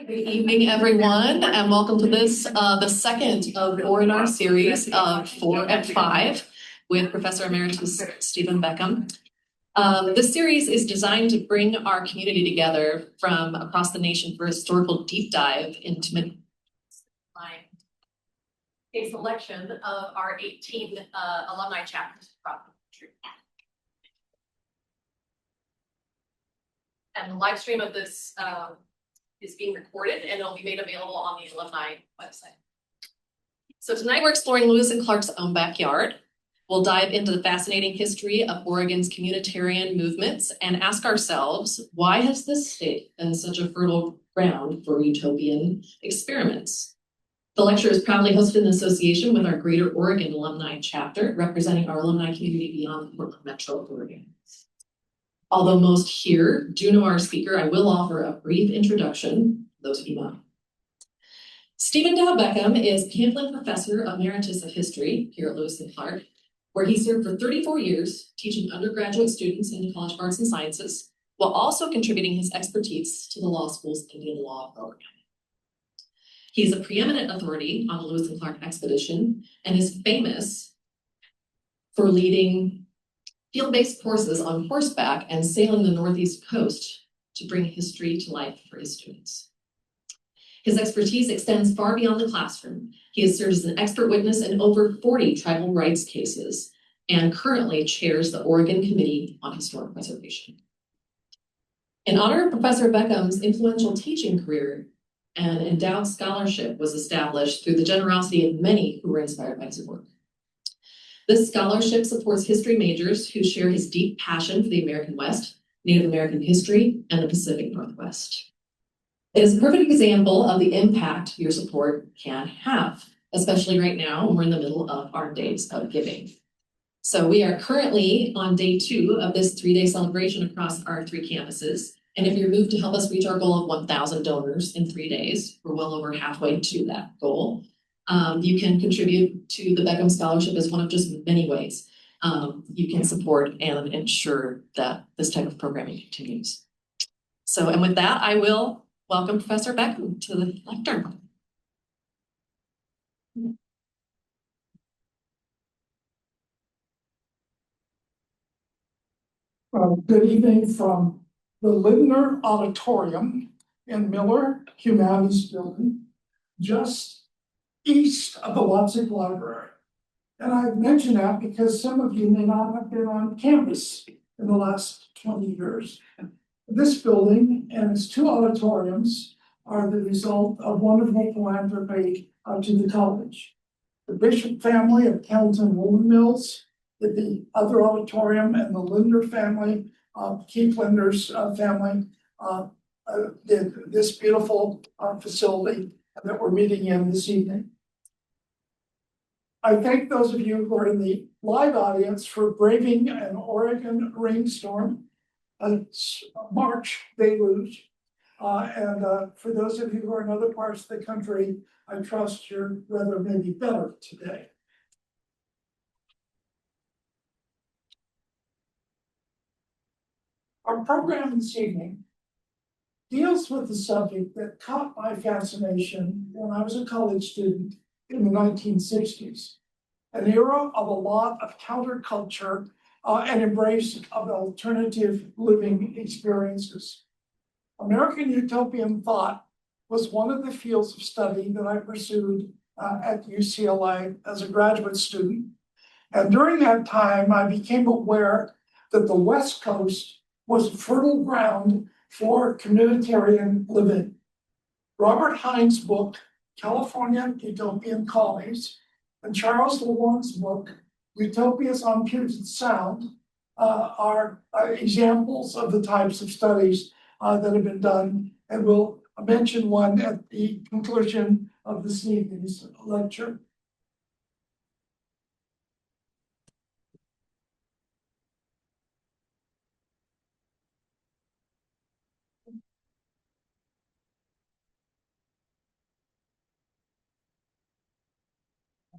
Good evening, everyone, and welcome to this, the second of four in our series of 4 at 5 with Professor Emeritus Stephen Beckham. This series is designed to bring our community together from across the nation for a historical deep dive into a selection of our 18 alumni chapters across the country. And the live stream of this is being recorded and it'll be made available on the Alumni website. So tonight we're exploring Lewis and Clark's own backyard. We'll dive into the fascinating history of Oregon's communitarian movements and ask ourselves, why has this state been such a fertile ground for utopian experiments? The lecture is proudly hosted in association with our Greater Oregon Alumni chapter, representing our alumni community beyond the Portland Metro Oregon. Although most here do know our speaker, I will offer a brief introduction, those of you know. Stephen Dow Beckham is Pamplin Professor Emeritus of History here at Lewis and Clark, where he served for 34 years teaching undergraduate students in the College of Arts and Sciences, while also contributing his expertise to the law school's Indian Law program. He is a preeminent authority on the Lewis and Clark expedition and is famous for leading field-based courses on horseback and sailing the Northeast coast to bring history to life for his students. His expertise extends far beyond the classroom. He has served as an expert witness in over 40 tribal rights cases and currently chairs the Oregon Committee on Historic Preservation. In honor of Professor Beckham's influential teaching career, an endowed scholarship was established through the generosity of many who were inspired by his work. This scholarship supports history majors who share his deep passion for the American West, Native American history, and the Pacific Northwest. It is a perfect example of the impact your support can have, especially right now when we're in the middle of our days of giving. So we are currently on day 2 of this 3-day celebration across our 3 campuses. And if you're moved to help us reach our goal of 1,000 donors in 3 days, we're well over halfway to that goal. You can contribute to the Beckham Scholarship as one of just many ways you can support and ensure that this type of programming continues. So, and with that, I will welcome Professor Beckham to the lectern. Good evening from the Lindner Auditorium in Miller Humanities Building, just east of the Leipzig Library. And I mention that because some of you may not have been on campus in the last 20 years. This building and its 2 auditoriums are the result of wonderful philanthropy to the college. The Bishop family of Kelton Woolen Mills did the other auditorium, and the Linder family, Keith Linder's family, did this beautiful facility that we're meeting in this evening. I thank those of you who are in the live audience for braving an Oregon rainstorm, a March deluge, and for those of you who are in other parts of the country, I trust your weather may be better today. Our program this evening deals with the subject that caught my fascination when I was a college student in the 1960s, an era of a lot of counterculture and embrace of alternative living experiences. American utopian thought was one of the fields of study that I pursued at UCLA as a graduate student. And during that time, I became aware that the West Coast was fertile ground for communitarian living. Robert Hines' book, California Utopian Colonies, and Charles Lewon's book, Utopias on Puget Sound, are examples of the types of studies that have been done, and we'll mention one at the conclusion of this evening's lecture.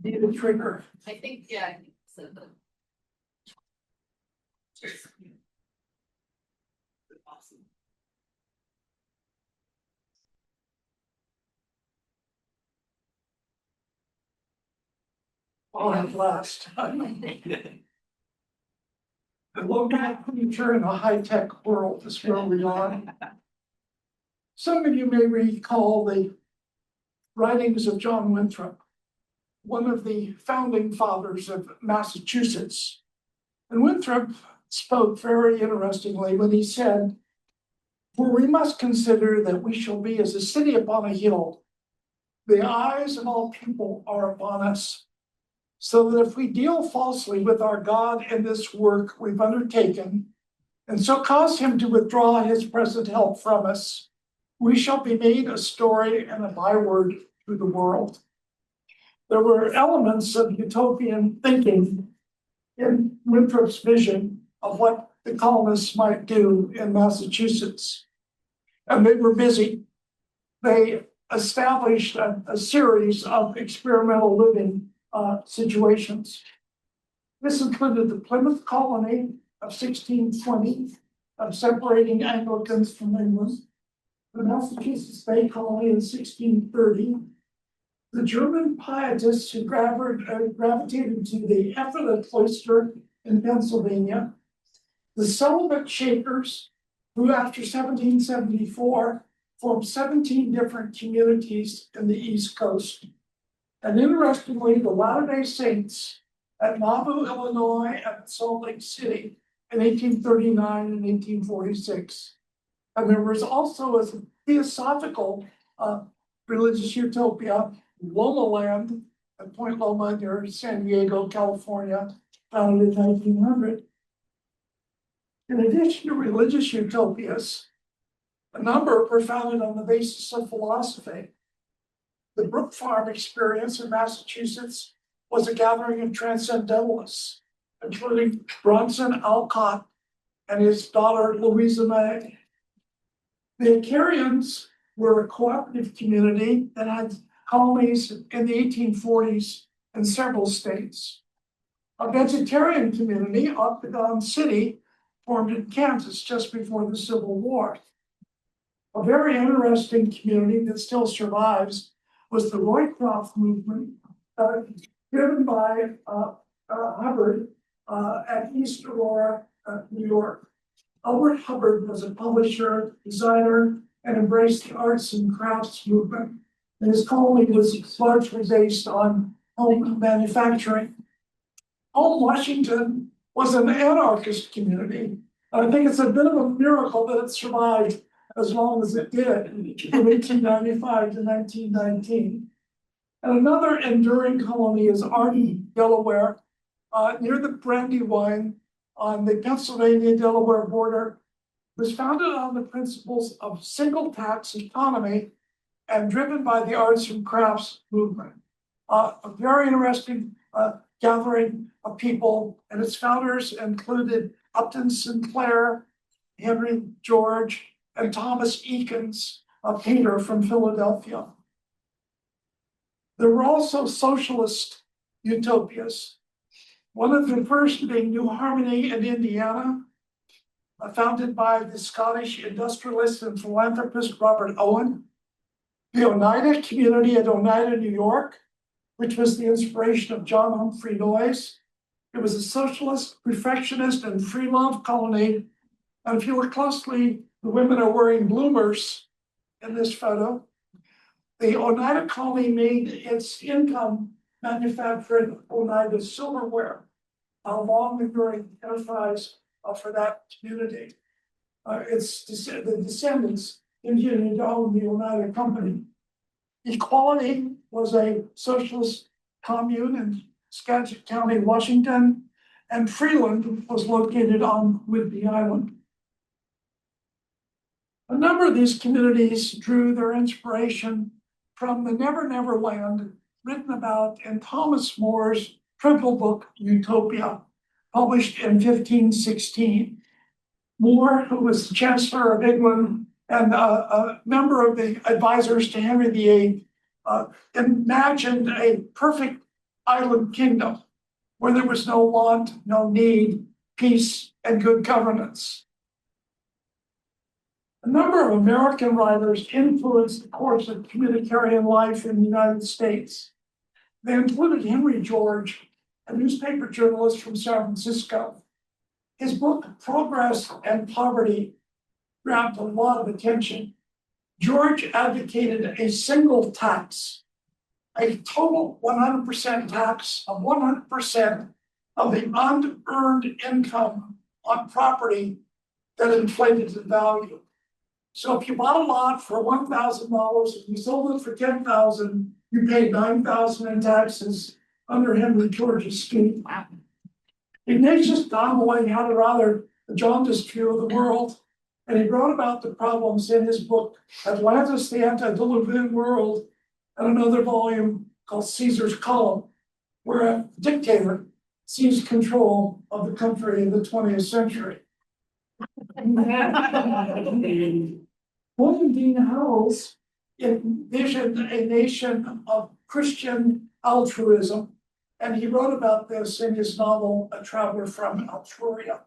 Need a trigger. I think, yeah, so. Awesome. Oh, at last. The low future in a high-tech world is where we are. Some of you may recall the writings of John Winthrop, one of the founding fathers of Massachusetts. And Winthrop spoke very interestingly when he said, "For we must consider that we shall be as a city upon a hill. The eyes of all people are upon us. So that if we deal falsely with our God in this work we've undertaken, and so cause him to withdraw his present help from us, we shall be made a story and a byword to the world." There were elements of utopian thinking in Winthrop's vision of what the colonists might do in Massachusetts. And they were busy. They established a series of experimental living situations. This included the Plymouth Colony of 1620, of separating Anglicans from England, the Massachusetts Bay Colony in 1630, the German pietists who gravitated to the Ephrata cloister in Pennsylvania, the celibate Shakers, who after 1774 formed 17 different communities in the East Coast, and interestingly, the Latter-day Saints at Nauvoo, Illinois, and Salt Lake City in 1839 and 1846. And there was also a theosophical religious utopia, Loma Land at Point Loma near San Diego, California, founded in 1900. In addition to religious utopias, a number were founded on the basis of philosophy. The Brook Farm experience in Massachusetts was a gathering of transcendentalists, including Bronson Alcott and his daughter Louisa May. The Acarians were a cooperative community that had colonies in the 1840s in several states. A vegetarian community, Octagon City, formed in Kansas just before the Civil War. A very interesting community that still survives was the Roycroft movement, driven by Hubbard at East Aurora, New York. Albert Hubbard was a publisher, designer, and embraced the arts and crafts movement. And his colony was largely based on home manufacturing. Home Washington was an anarchist community. I think it's a bit of a miracle that it survived as long as it did, from 1895 to 1919. And another enduring colony is Arden, Delaware, near the Brandywine on the Pennsylvania-Delaware border. It was founded on the principles of single tax economy and driven by the arts and crafts movement. A very interesting gathering of people, and its founders included Upton Sinclair, Henry George, and Thomas Eakins, a painter from Philadelphia. There were also socialist utopias. One of the first being New Harmony in Indiana, founded by the Scottish industrialist and philanthropist Robert Owen. The Oneida community at Oneida, New York, which was the inspiration of John Humphrey Noyes. It was a socialist, perfectionist, and free love colony. And if you look closely, the women are wearing bloomers in this photo. The Oneida colony made its income manufacturing Oneida silverware, a long enduring enterprise for that community. It's the descendants continuing to own the Oneida Company. Equality was a socialist commune in Skagit County, Washington, and Freeland was located on Whidbey Island. A number of these communities drew their inspiration from the Never Never Land written about in Thomas More's triple book Utopia, published in 1516. More, who was Chancellor of England and a member of the advisors to Henry VIII, imagined a perfect island kingdom where there was no want, no need, peace, and good governance. A number of American writers influenced the course of communitarian life in the United States. They included Henry George, a newspaper journalist from San Francisco. His book, Progress and Poverty, grabbed a lot of attention. George advocated a single tax, a total 100% tax of 100% of the unearned income on property that inflated in value. So if you bought a lot for $1,000 and you sold it for $10,000, you paid $9,000 in taxes under Henry George's scheme. Ignatius Donnelly had a rather jaundiced view of the world, and he wrote about the problems in his book, Atlantis, the Antediluvian World, and another volume called Caesar's Column, where a dictator seized control of the country in the 20th century. William Dean Howells envisioned a nation of Christian altruism, and he wrote about this in his novel, A Traveler from Altruria.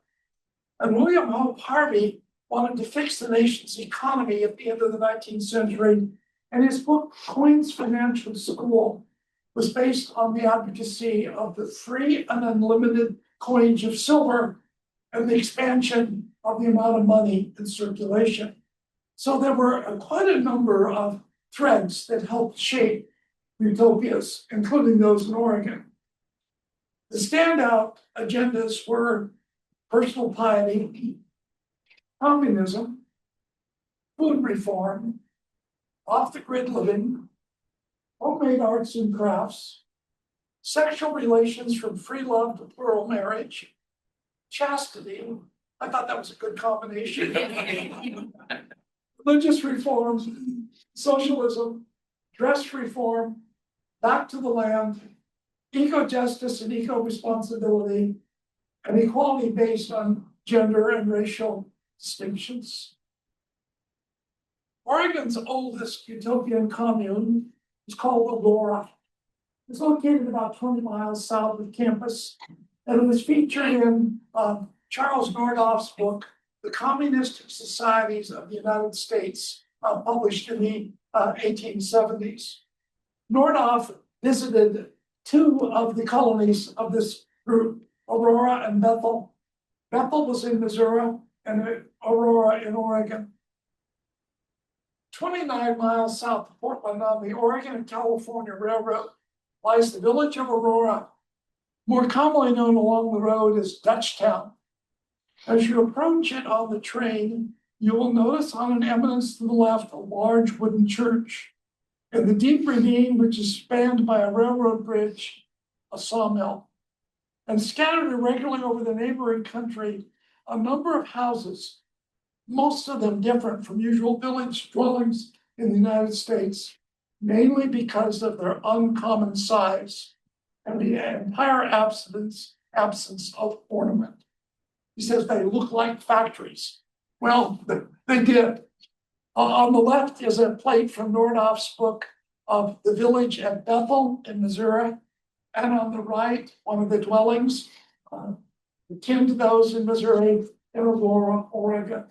And William Hope Harvey wanted to fix the nation's economy at the end of the 19th century, and his book, Coins Financial School, was based on the advocacy of the free and unlimited coinage of silver and the expansion of the amount of money in circulation. So there were quite a number of threads that helped shape utopias, including those in Oregon. The standout agendas were personal piety, communism, food reform, off-the-grid living, homemade arts and crafts, sexual relations from free love to plural marriage, chastity. I thought that was a good combination. Religious reforms, socialism, dress reform, back to the land, eco-justice and eco-responsibility, and equality based on gender and racial distinctions. Oregon's oldest utopian commune is called Aurora. It's located about 20 miles south of campus, and it was featured in Charles Nordhoff's book, The Communist Societies of the United States, published in the 1870s. Nordhoff visited two of the colonies of this group, Aurora and Bethel. Bethel was in Missouri and Aurora in Oregon. 29 miles south of Portland on the Oregon and California Railroad lies the village of Aurora, more commonly known along the road as Dutchtown. As you approach it on the train, you will notice on an eminence to the left a large wooden church. In the deep ravine, which is spanned by a railroad bridge, a sawmill. And scattered irregularly over the neighboring country, a number of houses, most of them different from usual village dwellings in the United States, mainly because of their uncommon size and the entire absence of ornament. He says they look like factories. Well, they did. On the left is a plate from Nordhoff's book of the village at Bethel in Missouri. And on the right, one of the dwellings, akin to those in Missouri, in Aurora, Oregon.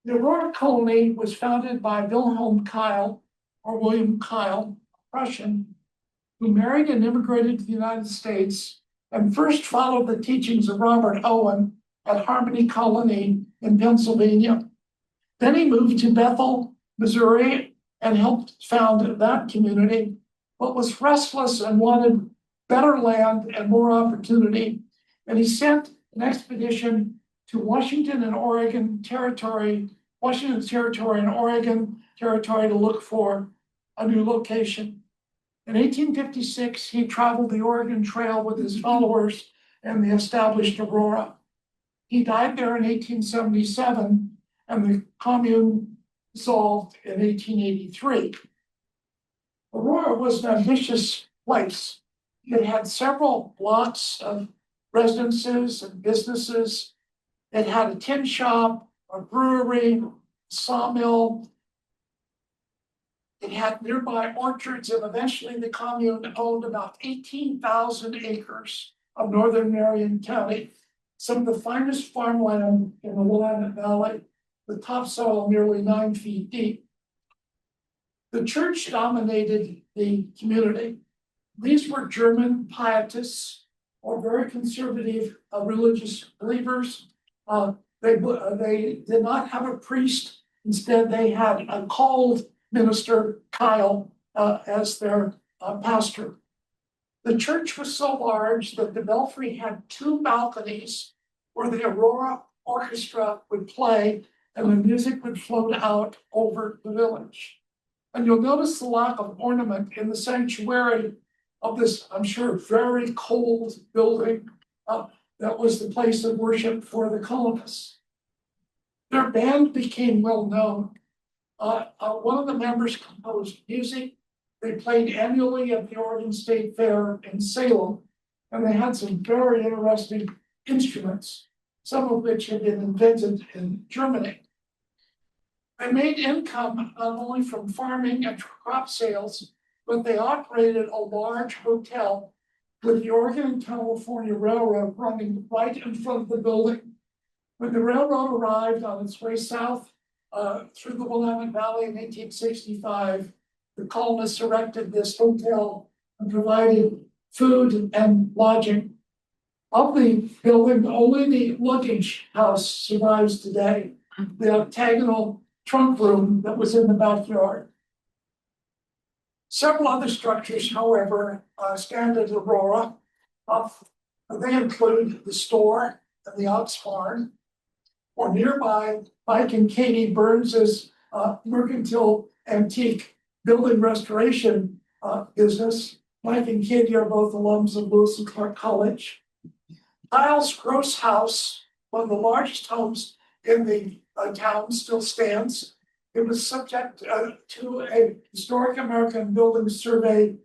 The Aurora Colony was founded by Wilhelm Kyle, or William Kyle, Prussian, who married and immigrated to the United States and first followed the teachings of Robert Owen at Harmony Colony in Pennsylvania. Then he moved to Bethel, Missouri, and helped found that community, but was restless and wanted better land and more opportunity. And he sent an expedition to Washington and Oregon Territory, Washington Territory and Oregon Territory to look for a new location. In 1856, he traveled the Oregon Trail with his followers and they established Aurora. He died there in 1877 and the commune dissolved in 1883. Aurora was an ambitious place. It had several blocks of residences and businesses. It had a tin shop, a brewery, sawmill. It had nearby orchards, and eventually the commune owned about 18,000 acres of northern Marion County, some of the finest farmland in the Willamette Valley, with topsoil nearly 9 feet deep. The church dominated the community. These were German pietists or very conservative religious believers. They did not have a priest. Instead, they had a called minister, Kyle, as their pastor. The church was so large that the belfry had 2 balconies where the Aurora Orchestra would play and the music would float out over the village. And you'll notice the lack of ornament in the sanctuary of this, I'm sure, very cold building that was the place of worship for the colonists. Their band became well known. One of the members composed music. They played annually at the Oregon State Fair in Salem, and they had some very interesting instruments, some of which had been invented in Germany. They made income not only from farming and crop sales, but they operated a large hotel with the Oregon and California Railroad running right in front of the building. When the railroad arrived on its way south through the Willamette Valley in 1865, the colonists erected this hotel and provided food and lodging. Of the building, only the luggage house survives today, the octagonal trunk room that was in the backyard. Several other structures, however, stand at Aurora. They include the store and the ox farm, or nearby Mike and Katie Burns's mercantile antique building restoration business. Mike and Katie are both alums of Lewis and Clark College. Kyle's Gross House, one of the largest homes in the town, still stands. It was subject to a historic American building survey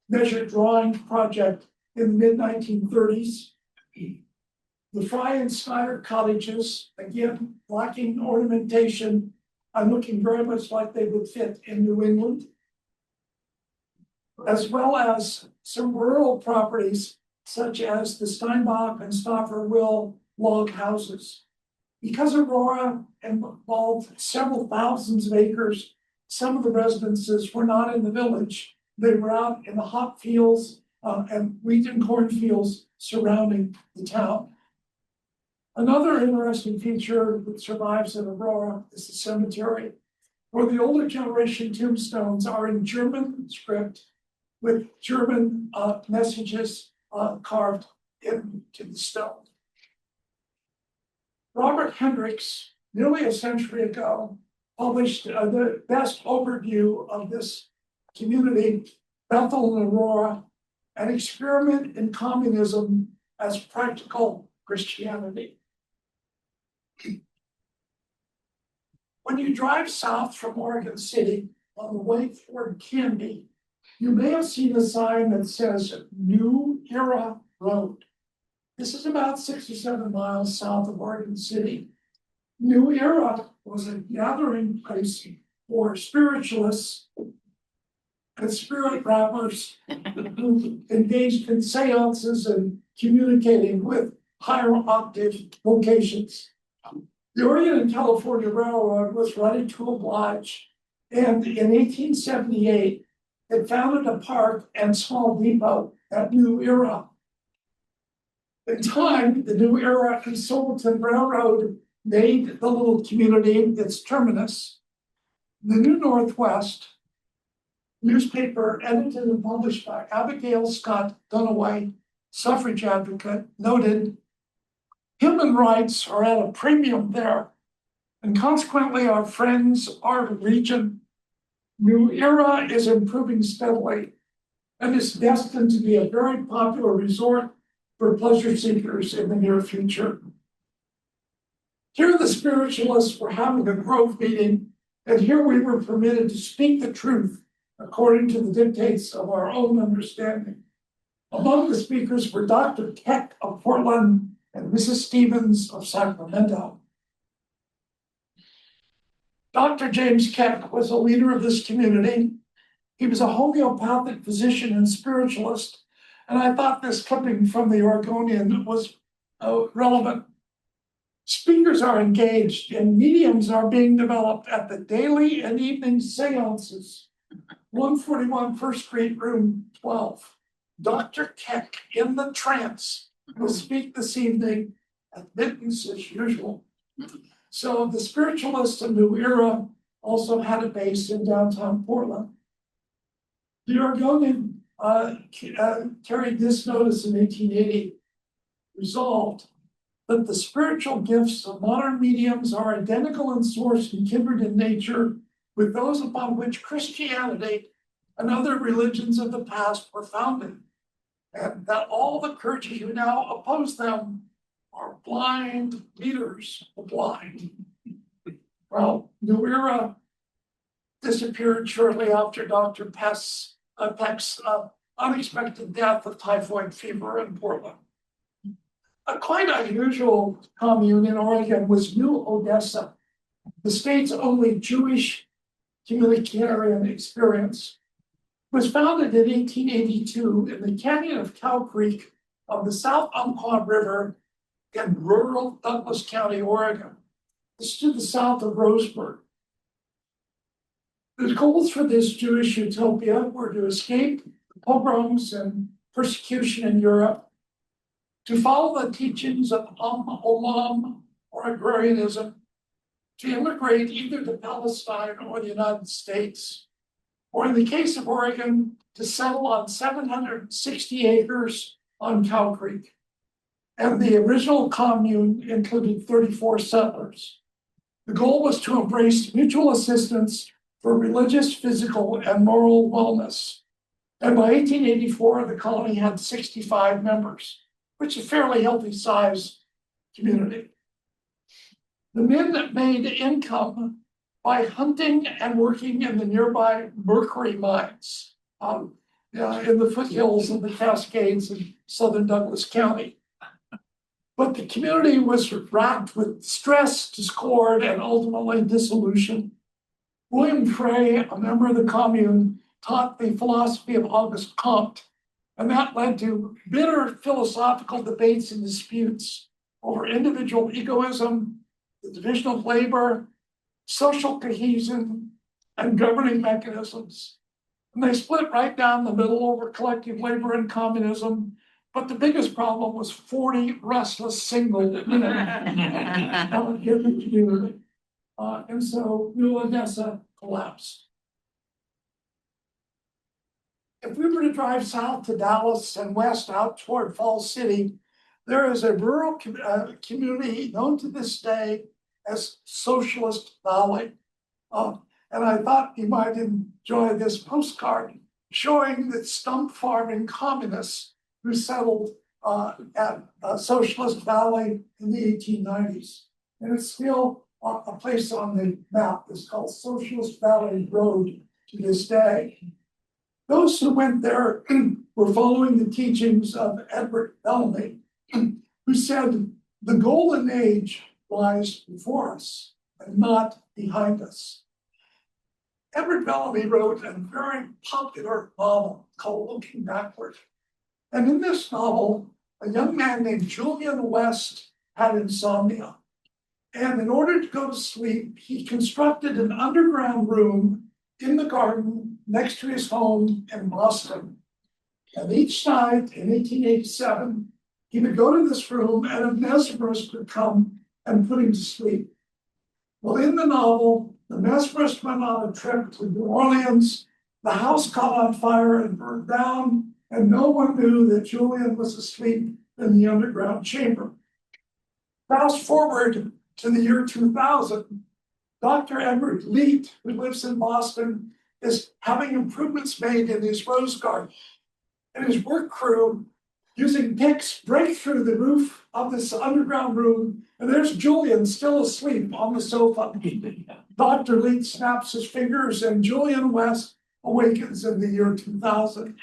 measure drawing project in the mid-1930s. The Fry and Snyder cottages, again, lacking ornamentation and looking very much like they would fit in New England, as well as some rural properties such as the Steinbach and Stoffer-Will log houses. Because Aurora involved several thousands of acres, some of the residences were not in the village. They were out in the hop fields and wheat and corn fields surrounding the town. Another interesting feature that survives in Aurora is the cemetery, where the older generation tombstones are in German script with German messages carved into the stone. Robert Hendricks, nearly a century ago, published the best overview of this community, Bethel and Aurora, an experiment in communism as practical Christianity. When you drive south from Oregon City on the way toward Canby, you may have seen a sign that says New Era Road. This is about 6 or 7 miles south of Oregon City. New Era was a gathering place for spiritualists and spirit rappers who engaged in seances and communicating with higher octave vocations. The Oregon and California Railroad was ready to oblige, and in 1878, it founded a park and small depot at New Era. In time, the New Era and Silverton Railroad made the little community its terminus. The New Northwest newspaper, edited and published by Abigail Scott Dunaway, suffrage advocate, noted, human rights are at a premium there, and consequently our friends, our region, New Era is improving steadily and is destined to be a very popular resort for pleasure seekers in the near future. Here the spiritualists were having a grove meeting, and here we were permitted to speak the truth according to the dictates of our own understanding. Among the speakers were Dr. Keck of Portland and Mrs. Stevens of Sacramento. Dr. James Keck was a leader of this community. He was a homeopathic physician and spiritualist, and I thought this clipping from the Oregonian was relevant. Speakers are engaged and mediums are being developed at the daily and evening seances, 141 First Street, room 12. Dr. Keck in the trance will speak this evening at Mittens as usual. So the spiritualists of New Era also had a base in downtown Portland. The Oregonian carried this notice in 1880, resolved that the spiritual gifts of modern mediums are identical in source and kindred in nature with those upon which Christianity and other religions of the past were founded, and that all the clergy who now oppose them are blind leaders of the blind. Well, New Era disappeared shortly after Dr. Peck's unexpected death of typhoid fever in Portland. A quite unusual commune in Oregon was New Odessa, the state's only Jewish communitarian experience. It was founded in 1882 in the canyon of Cow Creek on the South Umpqua River in rural Douglas County, Oregon. This is to the south of Roseburg. The goals for this Jewish utopia were to escape pogroms and persecution in Europe, to follow the teachings of Olam or agrarianism, to immigrate either to Palestine or the United States, or in the case of Oregon, to settle on 760 acres on Cow Creek. And the original commune included 34 settlers. The goal was to embrace mutual assistance for religious, physical, and moral wellness. And by 1884, the colony had 65 members, which is a fairly healthy size community. The men made income by hunting and working in the nearby mercury mines in the foothills of the Cascades in southern Douglas County. But the community was racked with stress, discord, and ultimately dissolution. William Frey, a member of the commune, taught the philosophy of Auguste Comte, and that led to bitter philosophical debates and disputes over individual egoism, the division of labor, social cohesion, and governing mechanisms. And they split right down the middle over collective labor and communism. But the biggest problem was 40 restless single men out in the community. And so New Odessa collapsed. If we were to drive south to Dallas and west out toward Falls City, there is a rural community known to this day as Socialist Valley. And I thought you might enjoy this postcard showing the stump farming communists who settled at Socialist Valley in the 1890s. And it's still a place on the map. It's called Socialist Valley Road to this day. Those who went there were following the teachings of Edward Bellamy, who said, the golden age lies before us and not behind us. Edward Bellamy wrote a very popular novel called Looking Backward. And in this novel, a young man named Julian West had insomnia. And in order to go to sleep, he constructed an underground room in the garden next to his home in Boston. And each night in 1887, he would go to this room and a mesmerist would come and put him to sleep. Well, in the novel, the mesmerist went on a trip to New Orleans. The house caught on fire and burned down, and no one knew that Julian was asleep in the underground chamber. Fast forward to the year 2000, Dr. Edward Leet, who lives in Boston, is having improvements made in his rose garden. And his work crew, using picks, break through the roof of this underground room, and there's Julian still asleep on the sofa. Dr. Leet snaps his fingers, and Julian West awakens in the year 2000.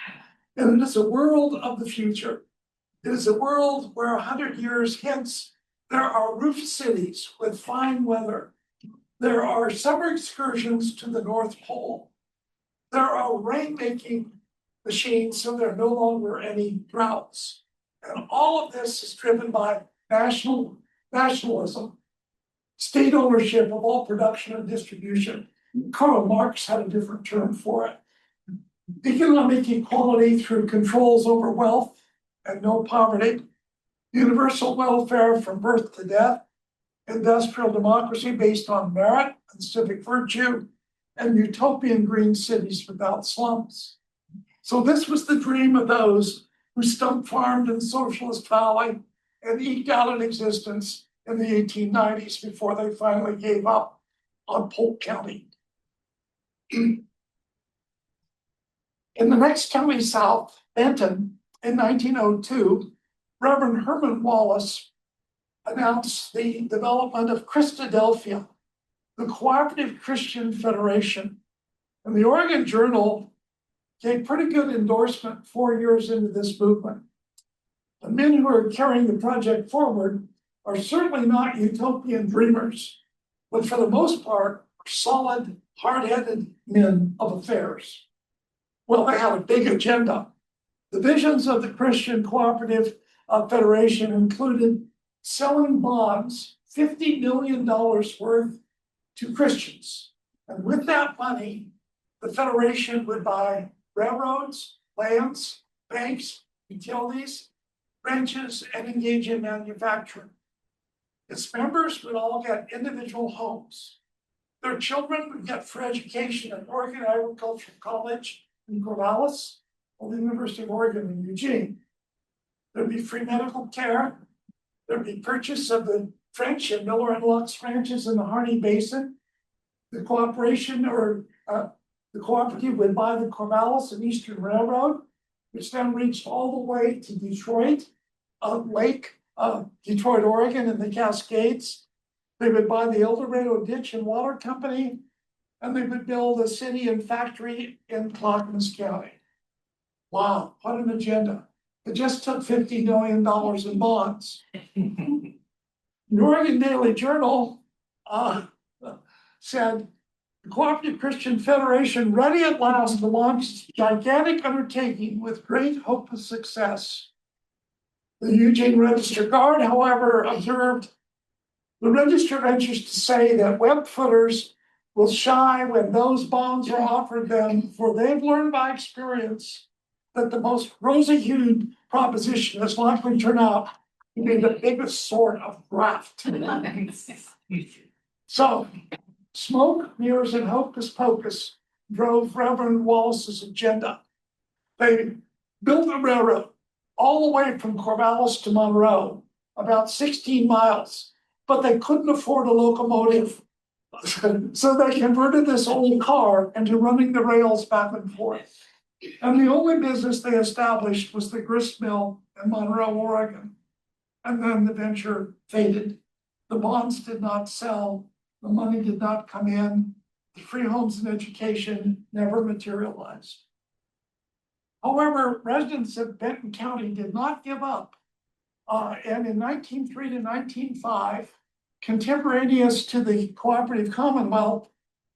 And it is a world of the future. It is a world where 100 years hence, there are roof cities with fine weather. There are summer excursions to the North Pole. There are rain-making machines, so there are no longer any droughts. And all of this is driven by nationalism, state ownership of all production and distribution. Karl Marx had a different term for it. economic equality through controls over wealth and no poverty, universal welfare from birth to death, industrial democracy based on merit and civic virtue, and utopian green cities without slums. So this was the dream of those who stump farmed in Socialist Valley and eked out an existence in the 1890s before they finally gave up on Polk County. In the next county south, Benton, in 1902, Reverend Herman Wallace announced the development of Christadelphia, the Cooperative Christian Federation. And the Oregon Journal gave pretty good endorsement 4 years into this movement. The men who are carrying the project forward are certainly not utopian dreamers, but for the most part, are solid, hard-headed men of affairs. Well, they had a big agenda. The visions of the Christian Cooperative Federation included selling bonds, $50 million worth, to Christians. And with that money, the Federation would buy railroads, lands, banks, utilities, ranches, and engage in manufacturing. Its members would all get individual homes. Their children would get free education at Oregon Agricultural College in Corvallis, or the University of Oregon in Eugene. There'd be free medical care. There'd be purchase of the French and Miller and Lux ranches in the Harney Basin. The the cooperative would buy the Corvallis and Eastern Railroad, which then reached all the way to Detroit, Detroit, Oregon, and the Cascades. They would buy the El Dorado Ditch and Water Company, and they would build a city and factory in Clackamas County. Wow, what an agenda. It just took $50 million in bonds. The Oregon Daily Journal said, the Cooperative Christian Federation ready at last to launch gigantic undertaking with great hope of success. The Eugene Register Guard, however, observed, the Register ventures to say that web footers will shy when those bonds are offered them, for they've learned by experience that the most rosy-hued proposition is likely to turn out to be the biggest sort of graft. So, smoke, mirrors, and hocus pocus drove Reverend Wallace's agenda. They built a railroad all the way from Corvallis to Monroe, about 16 miles, but they couldn't afford a locomotive. So they converted this old car into running the rails back and forth. And the only business they established was the grist mill in Monroe, Oregon. And then the venture faded. The bonds did not sell. The money did not come in. The free homes and education never materialized. However, residents of Benton County did not give up. And in 1903 to 1905, contemporaneous to the Cooperative Commonwealth,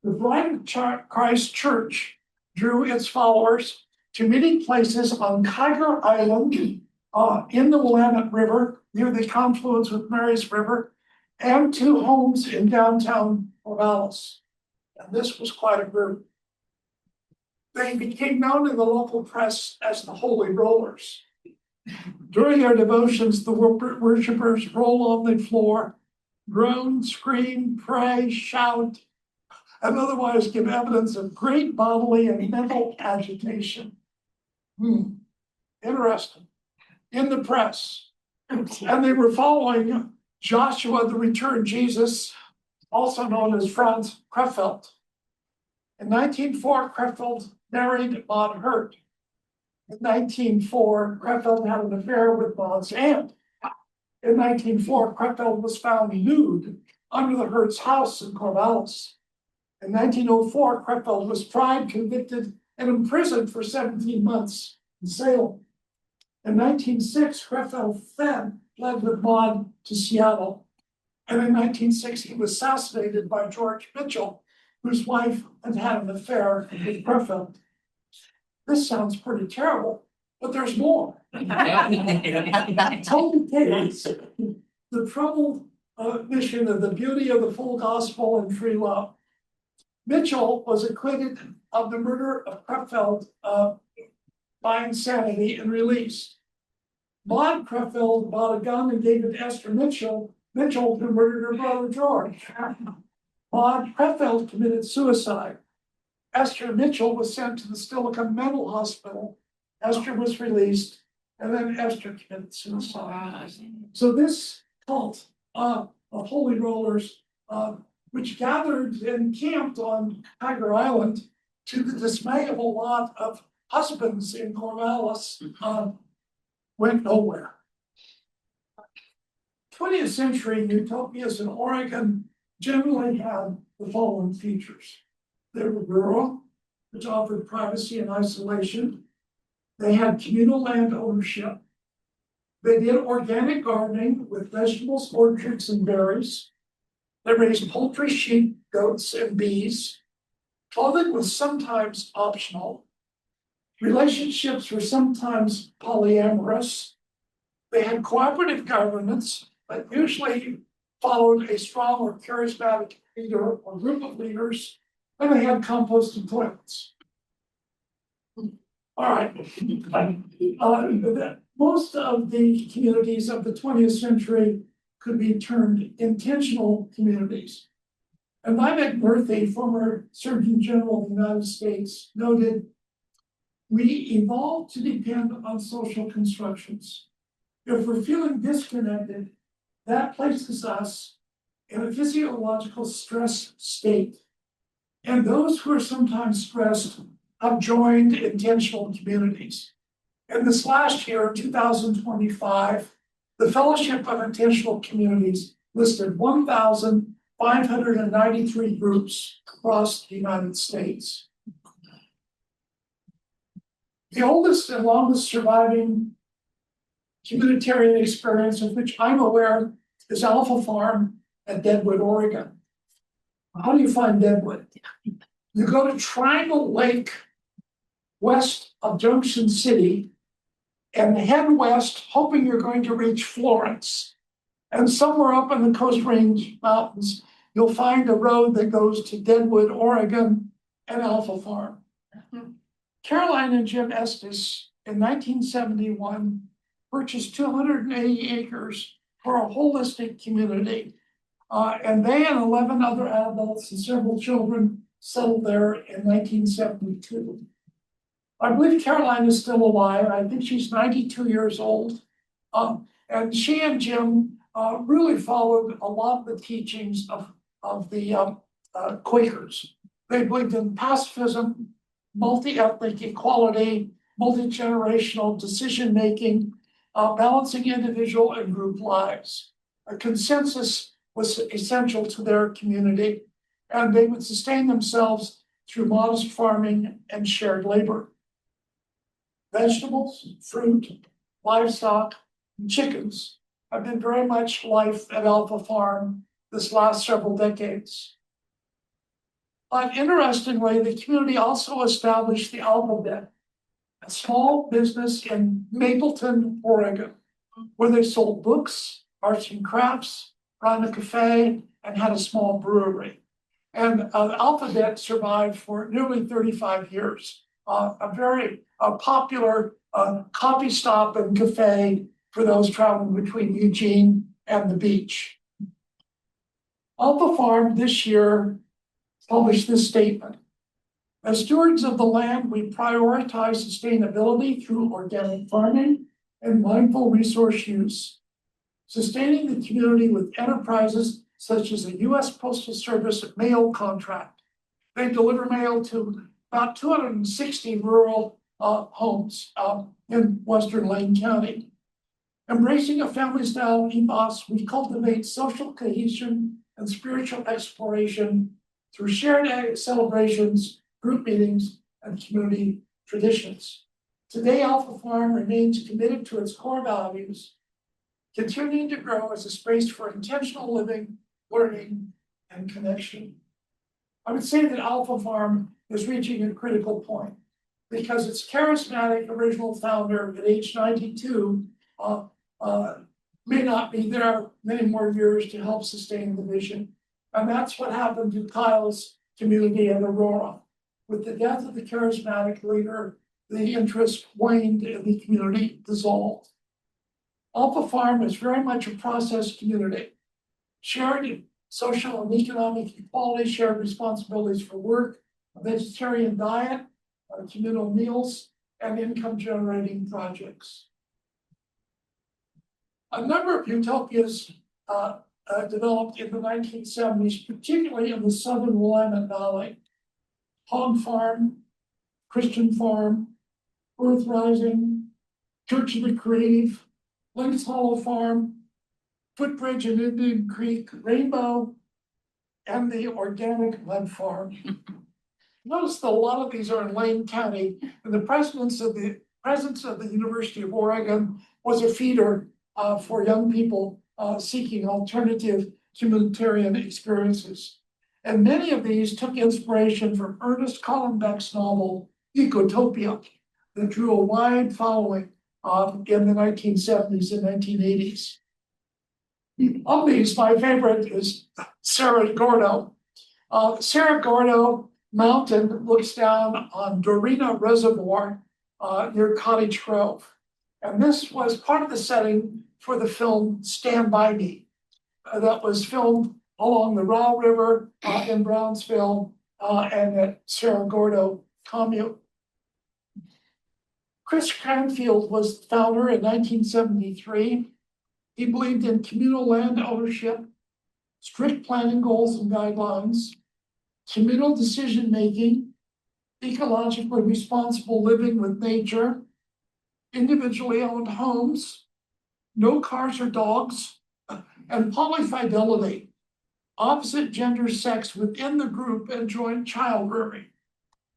the Blind Christ Church drew its followers to meeting places on Kiger Island, in the Willamette River, near the confluence with Mary's River, and 2 homes in downtown Corvallis. And this was quite a group. They became known in the local press as the Holy Rollers. During their devotions, the worshipers roll on the floor, groan, scream, pray, shout, and otherwise give evidence of great bodily and mental agitation. Interesting. In the press. And they were following Joshua the Returned Jesus, also known as Franz Krefeld. In 1904, Krefeld married Maud Hurt. In 1904, Krefeld had an affair with Maud's aunt. In 1904, Krefeld was found nude under the Hurt's house in Corvallis. In 1904, Krefeld was tried, convicted, and imprisoned for 17 months in Salem. In 1906, Krefeld fled with Maud to Seattle. And in 1906, he was assassinated by George Mitchell, whose wife had had an affair with Krefeld. This sounds pretty terrible, but there's more. Toby Taylor's the troubled mission of the beauty of the full gospel and free love. Mitchell was acquitted of the murder of Crefeld by insanity and released. Maud Crefeld bought a gun and gave it to Esther Mitchell, who murdered her brother George. Maud Crefeld committed suicide. Esther Mitchell was sent to the Steilacoom Mental Hospital. Esther was released, and then Esther committed suicide. So this cult of holy rollers, which gathered and camped on Tiger Island, to the dismay of a lot of husbands in Corvallis, went nowhere. 20th century utopias in Oregon generally had the following features. They were rural, which offered privacy and isolation. They had communal land ownership. They did organic gardening with vegetables, orchards, and berries. They raised poultry, sheep, goats, and bees. Clothing was sometimes optional. Relationships were sometimes polyamorous. They had cooperative governance, but usually followed a strong or charismatic leader or group of leaders, and they had composted toilets. All right. Most of the communities of the 20th century could be termed intentional communities. And Vivek Murthy, former Surgeon General of the United States, noted, "We evolved to depend on social constructions. If we're feeling disconnected, that places us in a physiological stress state. And those who are sometimes stressed have joined intentional communities." And this last year, 2025, the Fellowship of Intentional Communities listed 1,593 groups across the United States. The oldest and longest surviving communitarian experience of which I'm aware is Alpha Farm at Deadwood, Oregon. How do you find Deadwood? You go to Triangle Lake, west of Junction City, and head west, hoping you're going to reach Florence. And somewhere up in the Coast Range Mountains, you'll find a road that goes to Deadwood, Oregon, and Alpha Farm. Caroline and Jim Estes in 1971 purchased 280 acres for a holistic community. And they and 11 other adults and several children settled there in 1972. I believe Caroline is still alive. I think she's 92 years old. And she and Jim really followed a lot of the teachings of the Quakers. They believed in pacifism, multi-ethnic equality, multi-generational decision-making, balancing individual and group lives. A consensus was essential to their community, and they would sustain themselves through modest farming and shared labor. Vegetables, fruit, livestock, and chickens have been very much life at Alpha Farm this last several decades. But interestingly, the community also established the Alphabet, a small business in Mapleton, Oregon, where they sold books, arts and crafts, ran a cafe, and had a small brewery. And Alphabet survived for nearly 35 years. A very popular coffee stop and cafe for those traveling between Eugene and the beach. Alpha Farm this year published this statement: "As stewards of the land, we prioritize sustainability through organic farming and mindful resource use, sustaining the community with enterprises such as the U.S. Postal Service mail contract. They deliver mail to about 260 rural homes in Western Lane County. Embracing a family-style ethos, we cultivate social cohesion and spiritual exploration through shared celebrations, group meetings, and community traditions. Today, Alpha Farm remains committed to its core values, continuing to grow as a space for intentional living, learning, and connection." I would say that Alpha Farm is reaching a critical point because its charismatic original founder at age 92 may not be there many more years to help sustain the vision. And that's what happened to Kyle's community in Aurora. With the death of the charismatic leader, the interest waned and the community dissolved. Alpha Farm is very much a process community. Shared social and economic equality, shared responsibilities for work, a vegetarian diet, communal meals, and income generating projects. A number of utopias developed in the 1970s, particularly in the southern Willamette Valley. Hog Farm, Christian Farm, Earth Rising, Church of the Creative, Lynx Hollow Farm, Footbridge and Indian Creek, Rainbow, and the Organic Mud Farm. Notice that a lot of these are in Lane County, and the presence of the University of Oregon was a feeder for young people seeking alternative humanitarian experiences. And many of these took inspiration from Ernest Collenbeck's novel, Utopia, that drew a wide following in the 1970s and 1980s. Of these, my favorite is Cerro Gordo. Cerro Gordo Mountain looks down on Dorina Reservoir near Cottage Grove. And this was part of the setting for the film Stand By Me that was filmed along the Row River in Brownsville and at Cerro Gordo Commune. Chris Cranfield was the founder in 1973. He believed in communal land ownership, strict planning goals and guidelines, communal decision-making, ecologically responsible living with nature, individually owned homes, no cars or dogs, and polyfidelity, opposite gender sex within the group and joint child rearing.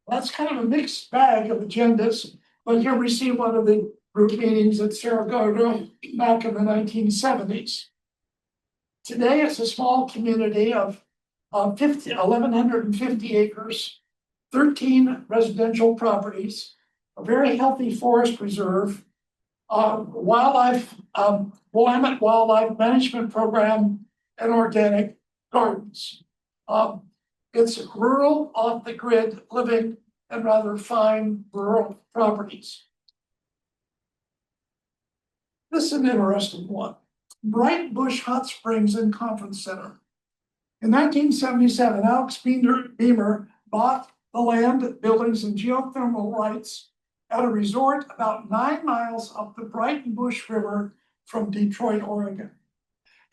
That's kind of a mixed bag of agendas, but here we see one of the group meetings at Cerro Gordo back in the 1970s. Today, it's a small community of 1,150 acres, 13 residential properties, a very healthy forest reserve, Willamette Wildlife Management Program, and organic gardens. It's rural, off-the-grid living and rather fine rural properties. This is an interesting one. Bright Bush Hot Springs and Conference Center. In 1977, Alex Beamer bought the land, buildings, and geothermal rights at a resort about 9 miles up the Bright Bush River from Detroit, Oregon.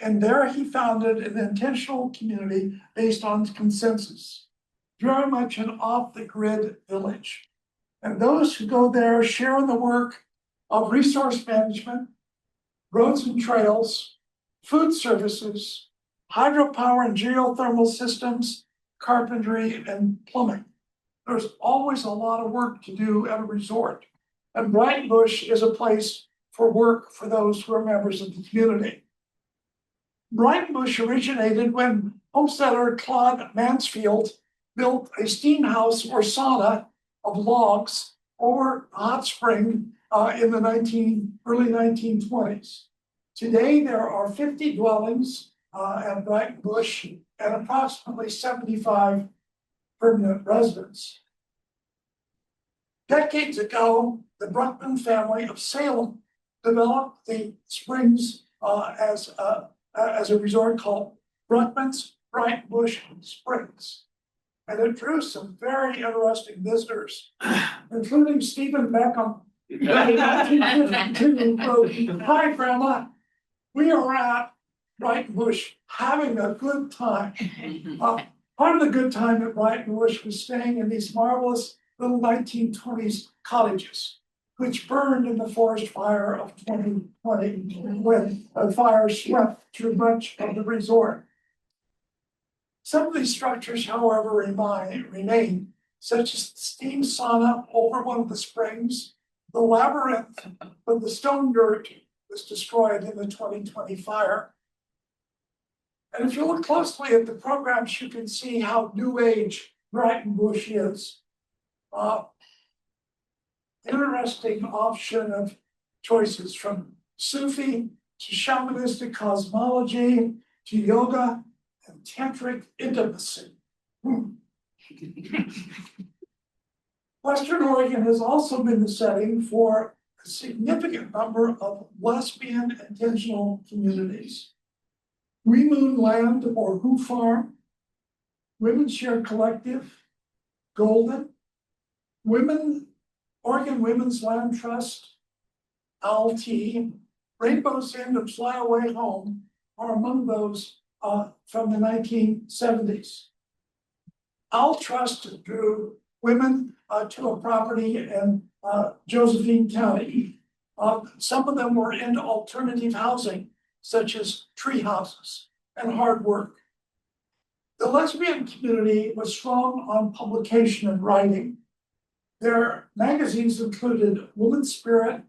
And there he founded an intentional community based on consensus, very much an off-the-grid village. And those who go there share in the work of resource management, roads and trails, food services, hydropower and geothermal systems, carpentry, and plumbing. There's always a lot of work to do at a resort. And Bright Bush is a place for work for those who are members of the community. Bright Bush originated when homesteader Claude Mansfield built a steam house or sauna of logs over a hot spring in the early 1920s. Today, there are 50 dwellings at Bright Bush and approximately 75 permanent residents. Decades ago, the Bruckman family of Salem developed the springs as a resort called Bruckman's Bright Bush Springs. And it drew some very interesting visitors, including Stephen Beckham. Hi, Grandma. We are at Bright Bush having a good time. Part of the good time at Bright Bush was staying in these marvelous little 1920s cottages, which burned in the forest fire of 2020 when a fire swept through much of the resort. Some of these structures, however, remain, such as the steam sauna over one of the springs, the labyrinth, but the stone yurt was destroyed in the 2020 fire. And if you look closely at the programs, you can see how new age Bright Bush is. Interesting option of choices from Sufi to shamanistic cosmology to yoga and tantric intimacy. Western Oregon has also been the setting for a significant number of lesbian intentional communities. We Moon Land or Who Farm, Women's Share Collective, Golden, Oregon Women's Land Trust, LT, Rainbow's End and Flyaway Home are among those from the 1970s. Al Trust drew women to a property in Josephine County. Some of them were into alternative housing, such as tree houses and hard work. The lesbian community was strong on publication and writing. Their magazines included Woman's Spirit,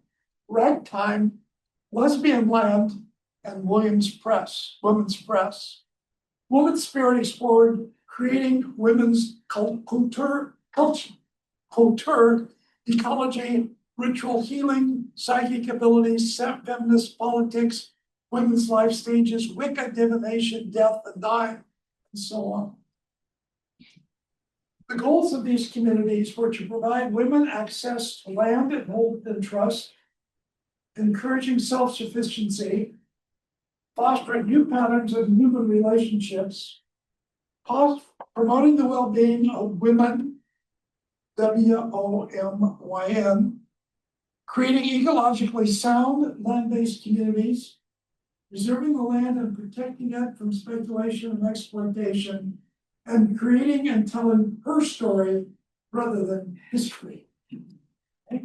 Ragtime, Lesbian Land, and Women's Press. Woman's Spirit explored creating women's culture, ecology, ritual healing, psychic abilities, feminist politics, women's life stages, Wicca, divination, death and dying, and so on. The goals of these communities were to provide women access to land and hold it in trust, encouraging self-sufficiency, fostering new patterns of human relationships, promoting the well-being of women, WOMYN, creating ecologically sound land-based communities, preserving the land and protecting it from speculation and exploitation, and creating and telling her story rather than history. Okay?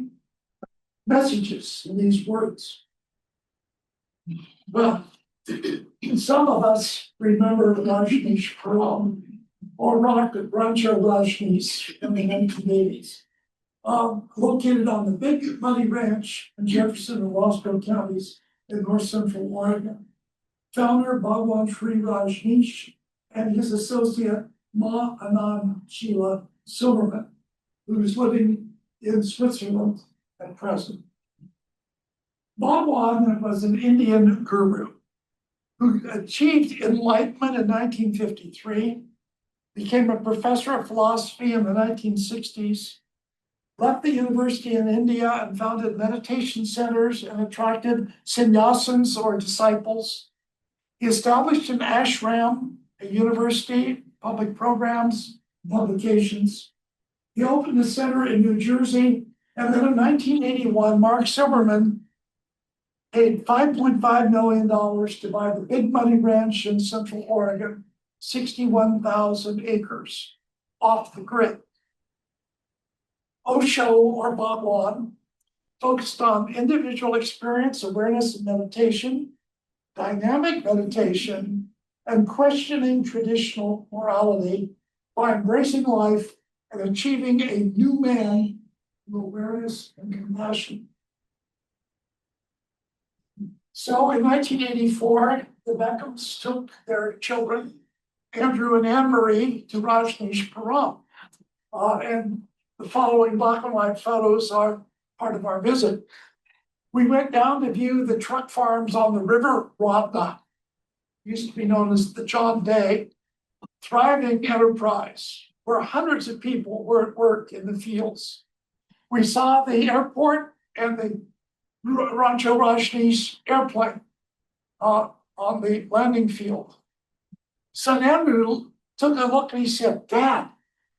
Messages in these words. Well, some of us remember Rajneeshpuram or Rancho Rajneesh in the 1980s. Located on the Big Muddy Ranch in Jefferson and Wasco counties in north central Oregon. Founder Bhagwan Sri Rajneesh and his associate Ma Anand Sheila Silverman, who is living in Switzerland at present. Bhagwan was an Indian guru who achieved enlightenment in 1953, became a professor of philosophy in the 1960s, left the university in India and founded meditation centers and attracted sannyasins or disciples. He established an ashram, a university, public programs, publications. He opened a center in New Jersey, and then in 1981, Mark Silverman paid $5.5 million to buy the Big Muddy Ranch in Central Oregon, 61,000 acres, off the grid. Osho or Bhagwan focused on individual experience, awareness, and meditation, dynamic meditation, and questioning traditional morality by embracing life and achieving a new man through awareness and compassion. So in 1984, the Beckhams took their children, Andrew and Anne-Marie, to Rajneeshpuram. And the following black and white photos are part of our visit. We went down to view the truck farms on the River Radha, used to be known as the John Day, thriving enterprise where hundreds of people were at work in the fields. We saw the airport and the Rancho Rajneesh airplane on the landing field. Son Andrew took a look and he said, "Dad,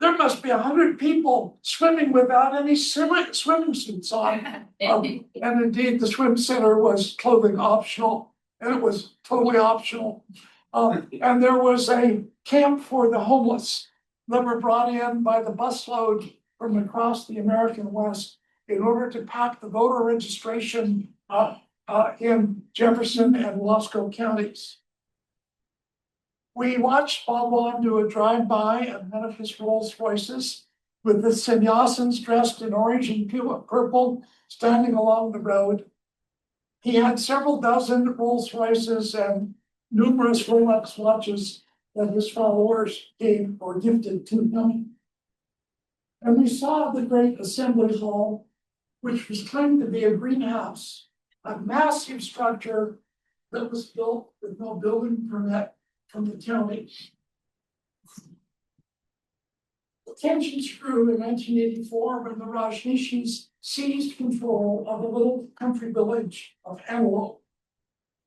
there must be 100 people swimming without any swimming suits on." And indeed, the swim center was clothing optional, and it was totally optional. And there was a camp for the homeless that were brought in by the busload from across the American West in order to pack the voter registration in Jefferson and Wasco counties. We watched Bhagwan do a drive-by in one of his Rolls Royces with the sannyasins dressed in orange and purple standing along the road. He had several dozen Rolls Royces and numerous Rolex watches that his followers gave or gifted to him. And we saw the great assembly hall, which was claimed to be a greenhouse, a massive structure that was built with no building permit from the county. tensions grew in 1984 when the Rajneeshis seized control of a little country village of Antelope.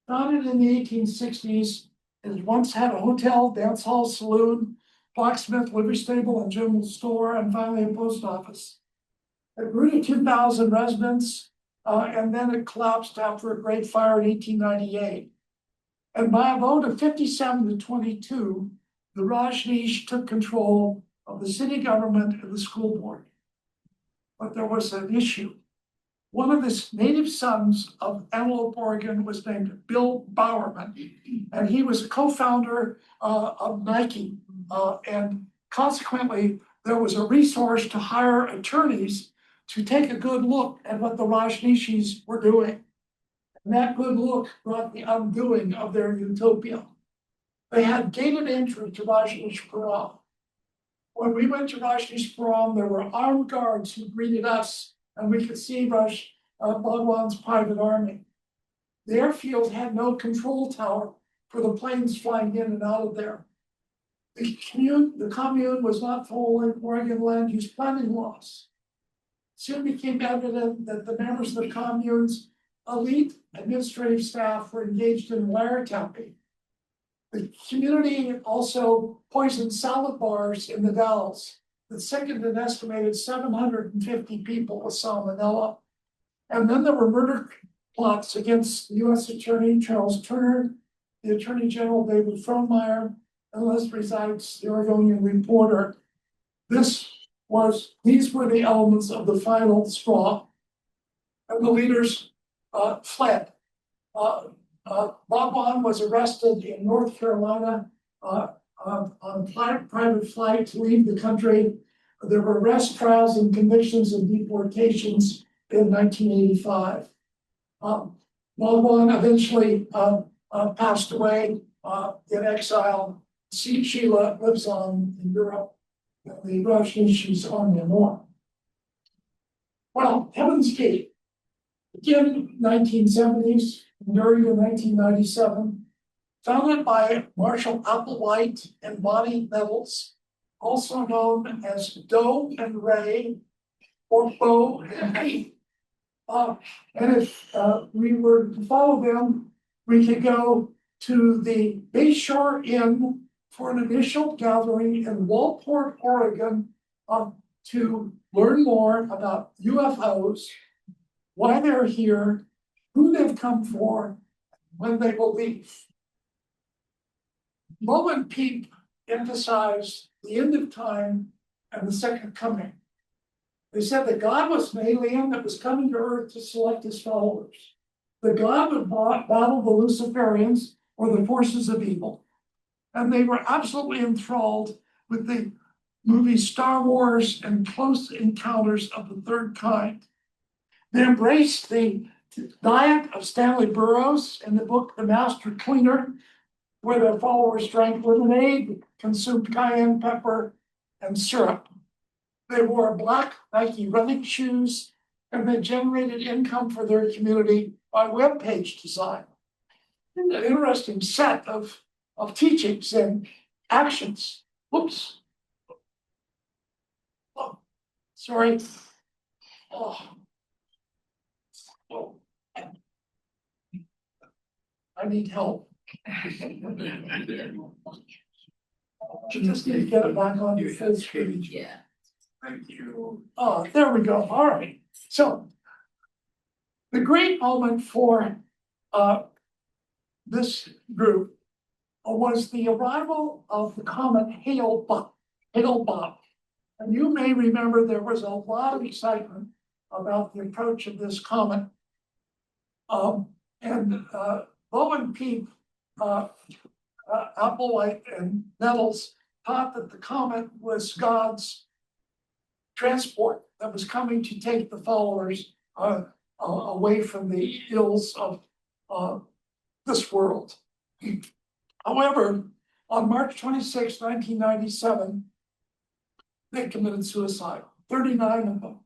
Founded in the 1860s, it once had a hotel, dance hall, saloon, blacksmith, livery stable, and general store, and finally a post office. It grew to 2,000 residents, and then it collapsed after a great fire in 1898. And by a vote of 57 to 22, the Rajneesh took control of the city government and the school board. But there was an issue. One of the native sons of Antelope, Oregon was named Bill Bowerman, and he was a co-founder of Nike. And consequently, there was a resource to hire attorneys to take a good look at what the Rajneeshis were doing. And that good look brought the undoing of their utopia. They had gated entry to Rajneeshpuram. When we went to Rajneeshpuram, there were armed guards who greeted us, and we could see Bhagwan's private army. The airfield had no control tower for the planes flying in and out of there. The commune was not following Oregon land use planning laws. Soon became evident that the members of the commune's elite administrative staff were engaged in wiretapping. The community also poisoned salad bars in the Dalles that sickened an estimated 750 people with salmonella. And then there were murder plots against the U.S. Attorney Charles Turner, the Attorney General David Frohnmeyer, and Leslie Zeitz, the Oregonian reporter. These were the elements of the final straw, and the leaders fled. Bhagwan was arrested in North Carolina on a private flight to leave the country. There were arrest trials and convictions and deportations in 1985. Bhagwan eventually passed away in exile. Sheila lives on in Europe. The Rajneeshis are no more. Well, Heaven's Gate, again, 1970s, during the 1997, founded by Marshall Applewhite and Bonnie Nettles, also known as Doe and Ray, or Bo and Ray. And if we were to follow them, we could go to the Bayshore Inn for an initial gathering in Walport, Oregon, to learn more about UFOs, why they're here, who they've come for, when they will leave. Mo and Peep emphasized the end of time and the second coming. They said that God was an alien that was coming to earth to select his followers. That God would battle the Luciferians or the forces of evil. And they were absolutely enthralled with the movie Star Wars and Close Encounters of the Third Kind. They embraced the diet of Stanley Burroughs in the book The Master Cleaner, where their followers drank lemonade, consumed cayenne pepper, and syrup. They wore black Nike running shoes, and they generated income for their community by web page design. An interesting set of teachings and actions. Whoops. Oh, sorry. Oh. Oh. I need help. You just need to get it back on your full screen. Yeah. Thank you. Oh, there we go. All right. So the great moment for this group was the arrival of the comet Hale-Bopp. And you may remember there was a lot of excitement about the approach of this comet. Bo and Peep, Applewhite and Nettles thought that the comet was God's transport that was coming to take the followers away from the ills of this world. However, on March 26, 1997, they committed suicide, 39 of them.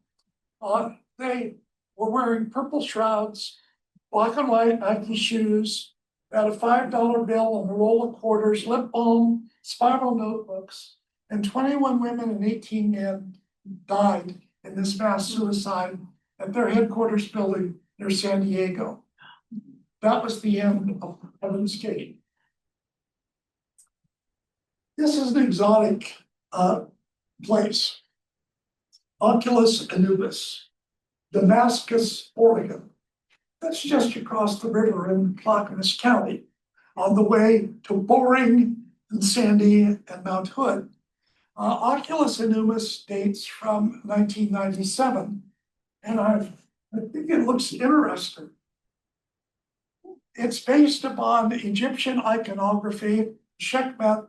They were wearing purple shrouds, black and white Nike shoes, had a $5 bill and a roll of quarters, lip balm, spiral notebooks. and 21 women and 18 men died in this mass suicide at their headquarters building near San Diego. That was the end of Heaven's Gate. This is an exotic place. Oculus Anubis, Damascus, Oregon. That's just across the river in Clackamas County, on the way to Boring and Sandy and Mount Hood. Oculus Anubis dates from 1997, and I think it looks interesting. It's based upon Egyptian iconography, Sekhmet,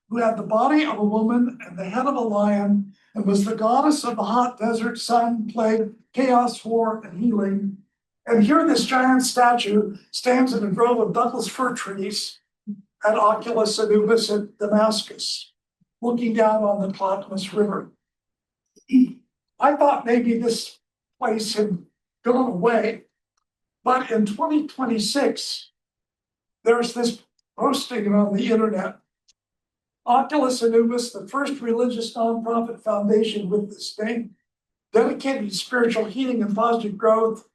who had the body of a woman and the head of a lion, and was the goddess of the hot desert, sun, plague, chaos, war, and healing. And here this giant statue stands in a grove of Douglas fir trees at Oculus Anubis at Damascus, looking down on the Clackamas River. I thought maybe this place had gone away, but in 2026, there's this posting on the internet. Oculus Anubis, the first religious nonprofit foundation with this name, dedicated to spiritual healing and positive growth,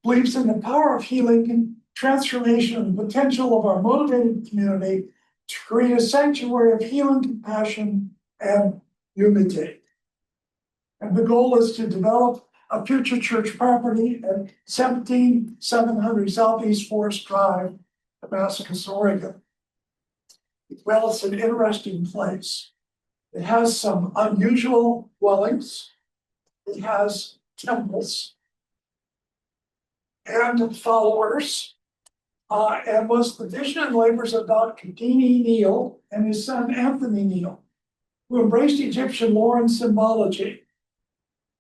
believes in the power of healing, transformation, and the potential of our motivated community to create a sanctuary of healing, compassion, and unity. And the goal is to develop a future church property at 17700 Southeast Forest Drive, Damascus, Oregon. Well, it's an interesting place. It has some unusual dwellings. It has temples and followers, and was the vision and labors of Dr. Deanie Neal and his son Anthony Neal, who embraced Egyptian lore and symbology.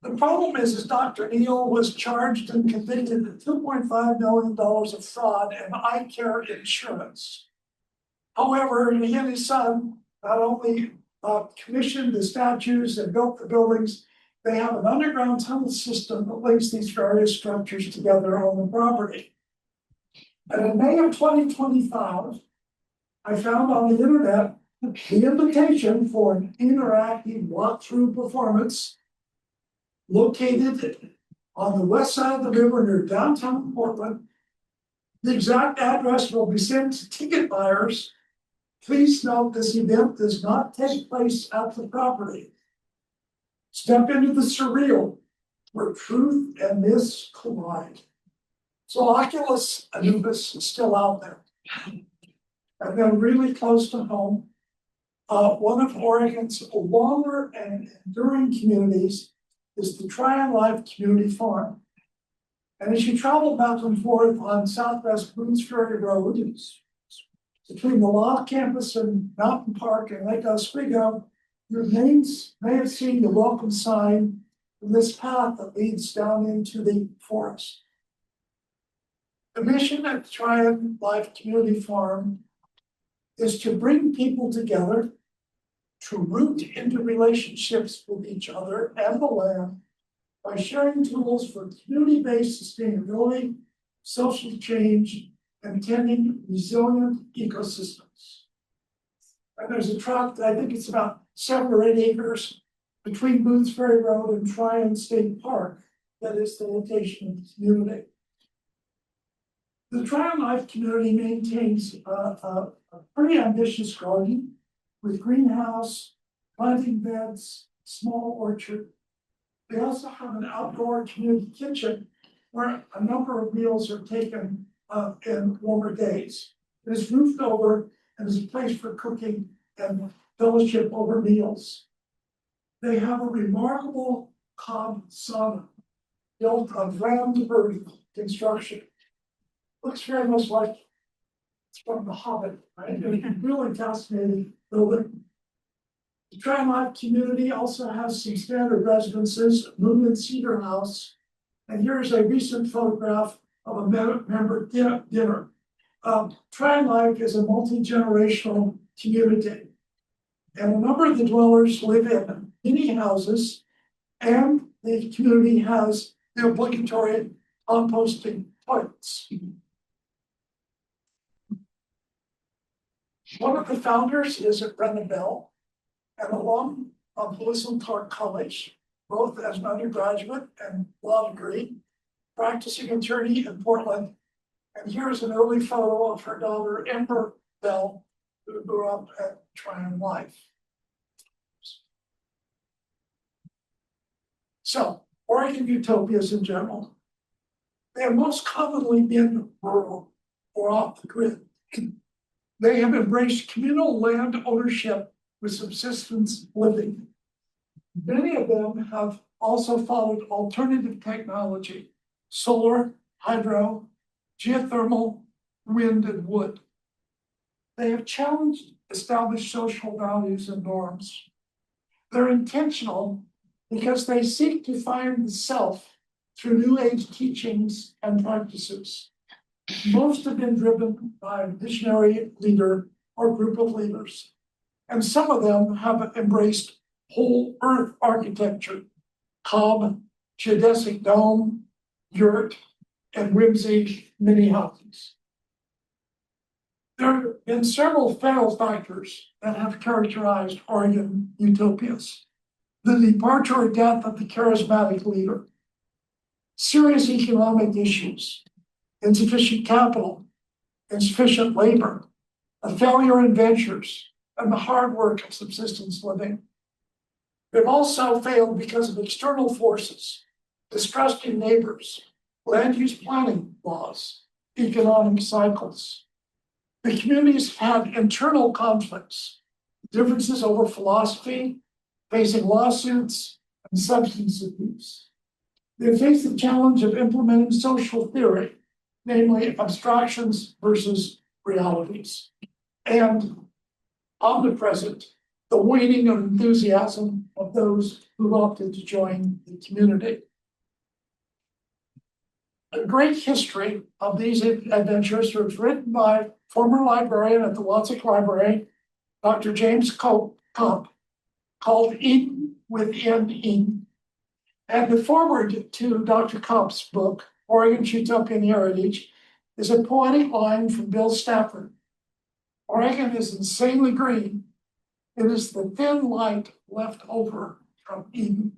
The problem is Dr. Neal was charged and convicted of $2.5 million of fraud and eye care insurance. However, he and his son not only commissioned the statues and built the buildings, they have an underground tunnel system that links these various structures together on the property. And in May of 2025, I found on the internet the invitation for an interactive walkthrough performance located on the west side of the river near downtown Portland. The exact address will be sent to ticket buyers. Please note this event does not take place at the property. Step into the surreal where truth and myths collide. So Oculus Anubis is still out there. And then really close to home, one of Oregon's longer and enduring communities is the Tryon Life Community Farm. And as you travel back and forth on Southwest Boones Ferry Road, between the Law Campus and Mountain Park and Lake Oswego, your names may have seen the welcome sign in this path that leads down into the forest. The mission at Tryon Life Community Farm is to bring people together, to root into relationships with each other and the land by sharing tools for community-based sustainability, social change, and tending resilient ecosystems. And there's a tract, I think it's about 7 or 8 acres between Boones Ferry Road and Tryon State Park that is the location of the community. The Tryon Life community maintains a pretty ambitious garden with greenhouse, planting beds, small orchard. They also have an outdoor community kitchen where a number of meals are taken in warmer days. It is roofed over and is a place for cooking and fellowship over meals. They have a remarkable cob sauna built on land construction. Looks very much like it's from The Hobbit, right? Really fascinating building. The Tryon Life community also has some standard residences, Moon and Cedar House. And here's a recent photograph of a member dinner. Tryon Life is a multi-generational community. And a number of the dwellers live in mini houses, and the community has the obligatory composting toilets. One of the founders is Brenda Bell, an alum of Lewis and Clark College, both as an undergraduate and law degree, practicing attorney in Portland. And here's an early photo of her daughter, Amber Bell, who grew up at Tryon Life. So, Oregon utopias in general, they have most commonly been rural or off the grid. They have embraced communal land ownership with subsistence living. Many of them have also followed alternative technology, solar, hydro, geothermal, wind, and wood. They have challenged established social values and norms. They're intentional because they seek to find the self through new age teachings and practices. Most have been driven by a visionary leader or group of leaders. And some of them have embraced whole earth architecture, cob, geodesic dome, yurt, and whimsy mini houses. There have been several fatal factors that have characterized Oregon utopias. The departure or death of the charismatic leader, serious economic issues, insufficient capital, insufficient labor, a failure in ventures, and the hard work of subsistence living. They've also failed because of external forces, distrusting neighbors, land use planning laws, economic cycles. The communities had internal conflicts, differences over philosophy, facing lawsuits, and substance abuse. They face the challenge of implementing social theory, namely abstractions versus realities, and omnipresent, the waning of enthusiasm of those who opted to join the community. A great history of these adventures was written by former librarian at the Watsik Library, Dr. James Comp, called Eden Within Eden. And the foreword to Dr. Komp's book, Oregon's Utopian Heritage, is a poetic line from Bill Stafford. Oregon is insanely green. It is the thin light left over from Eden.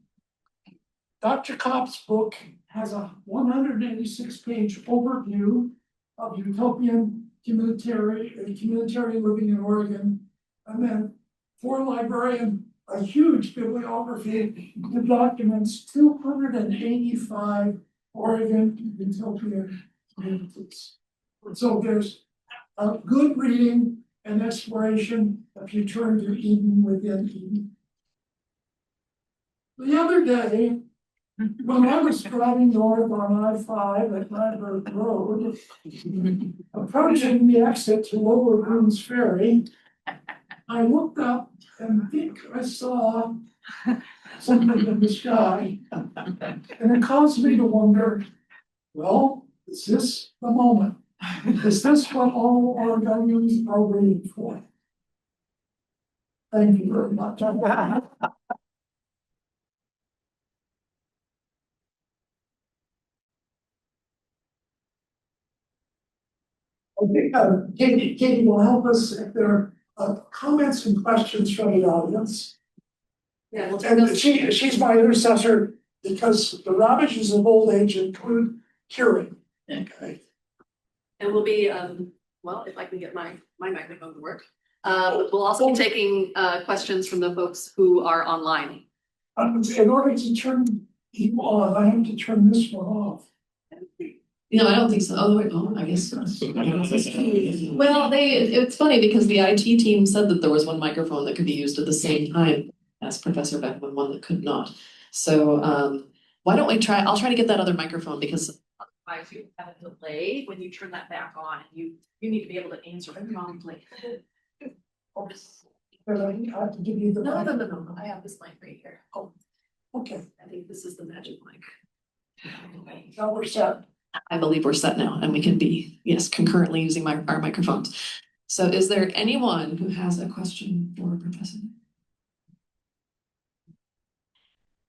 Dr. Komp's book has a 186-page overview of utopian communitarian living in Oregon, and then for librarian, a huge bibliography that documents 285 Oregon utopian communities. So there's a good reading and exploration if you turn to Eden Within Eden. The other day, when I was driving north on I-5 at Nyberg Road, approaching the exit to Lower Boone's Ferry, I looked up and think I saw something in the sky. And it caused me to wonder, well, is this the moment? Is this what all Oregonians are waiting for? Thank you very much. Okay, Katie will help us if there are comments and questions from the audience. Yeah, we'll And she's my intercessor because the ravages of old age include curing. Okay. And we'll be, well, if I can get my microphone to work. We'll also be taking questions from the folks who are online. In order to turn you on, I have to turn this one off. No, I don't think so. Oh, wait, oh, I guess. Well, it's funny because the IT team said that there was one microphone that could be used at the same time as Professor Beckham and one that could not. So why don't we try, I'll try to get that other microphone because otherwise you have a delay when you turn that back on. You need to be able to answer promptly. But I have to give you the. No. I have this mic right here. Oh, okay. I think this is the magic mic. Now we're set. I believe we're set now and we can be, yes, concurrently using our microphones. So is there anyone who has a question for Professor?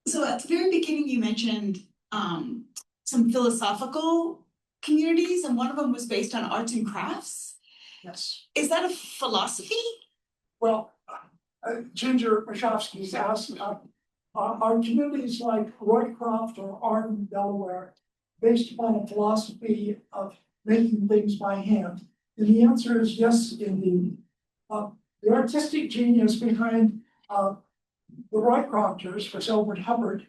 So at the very beginning, you mentioned some philosophical communities, and one of them was based on arts and crafts. Yes. Is that a philosophy? Well, Ginger Mashofsky's asked, are communities like Roycroft or Arden, Delaware, based upon a philosophy of making things by hand? And the answer is yes, indeed. The artistic genius behind the Roycrofters was Elbert Hubbard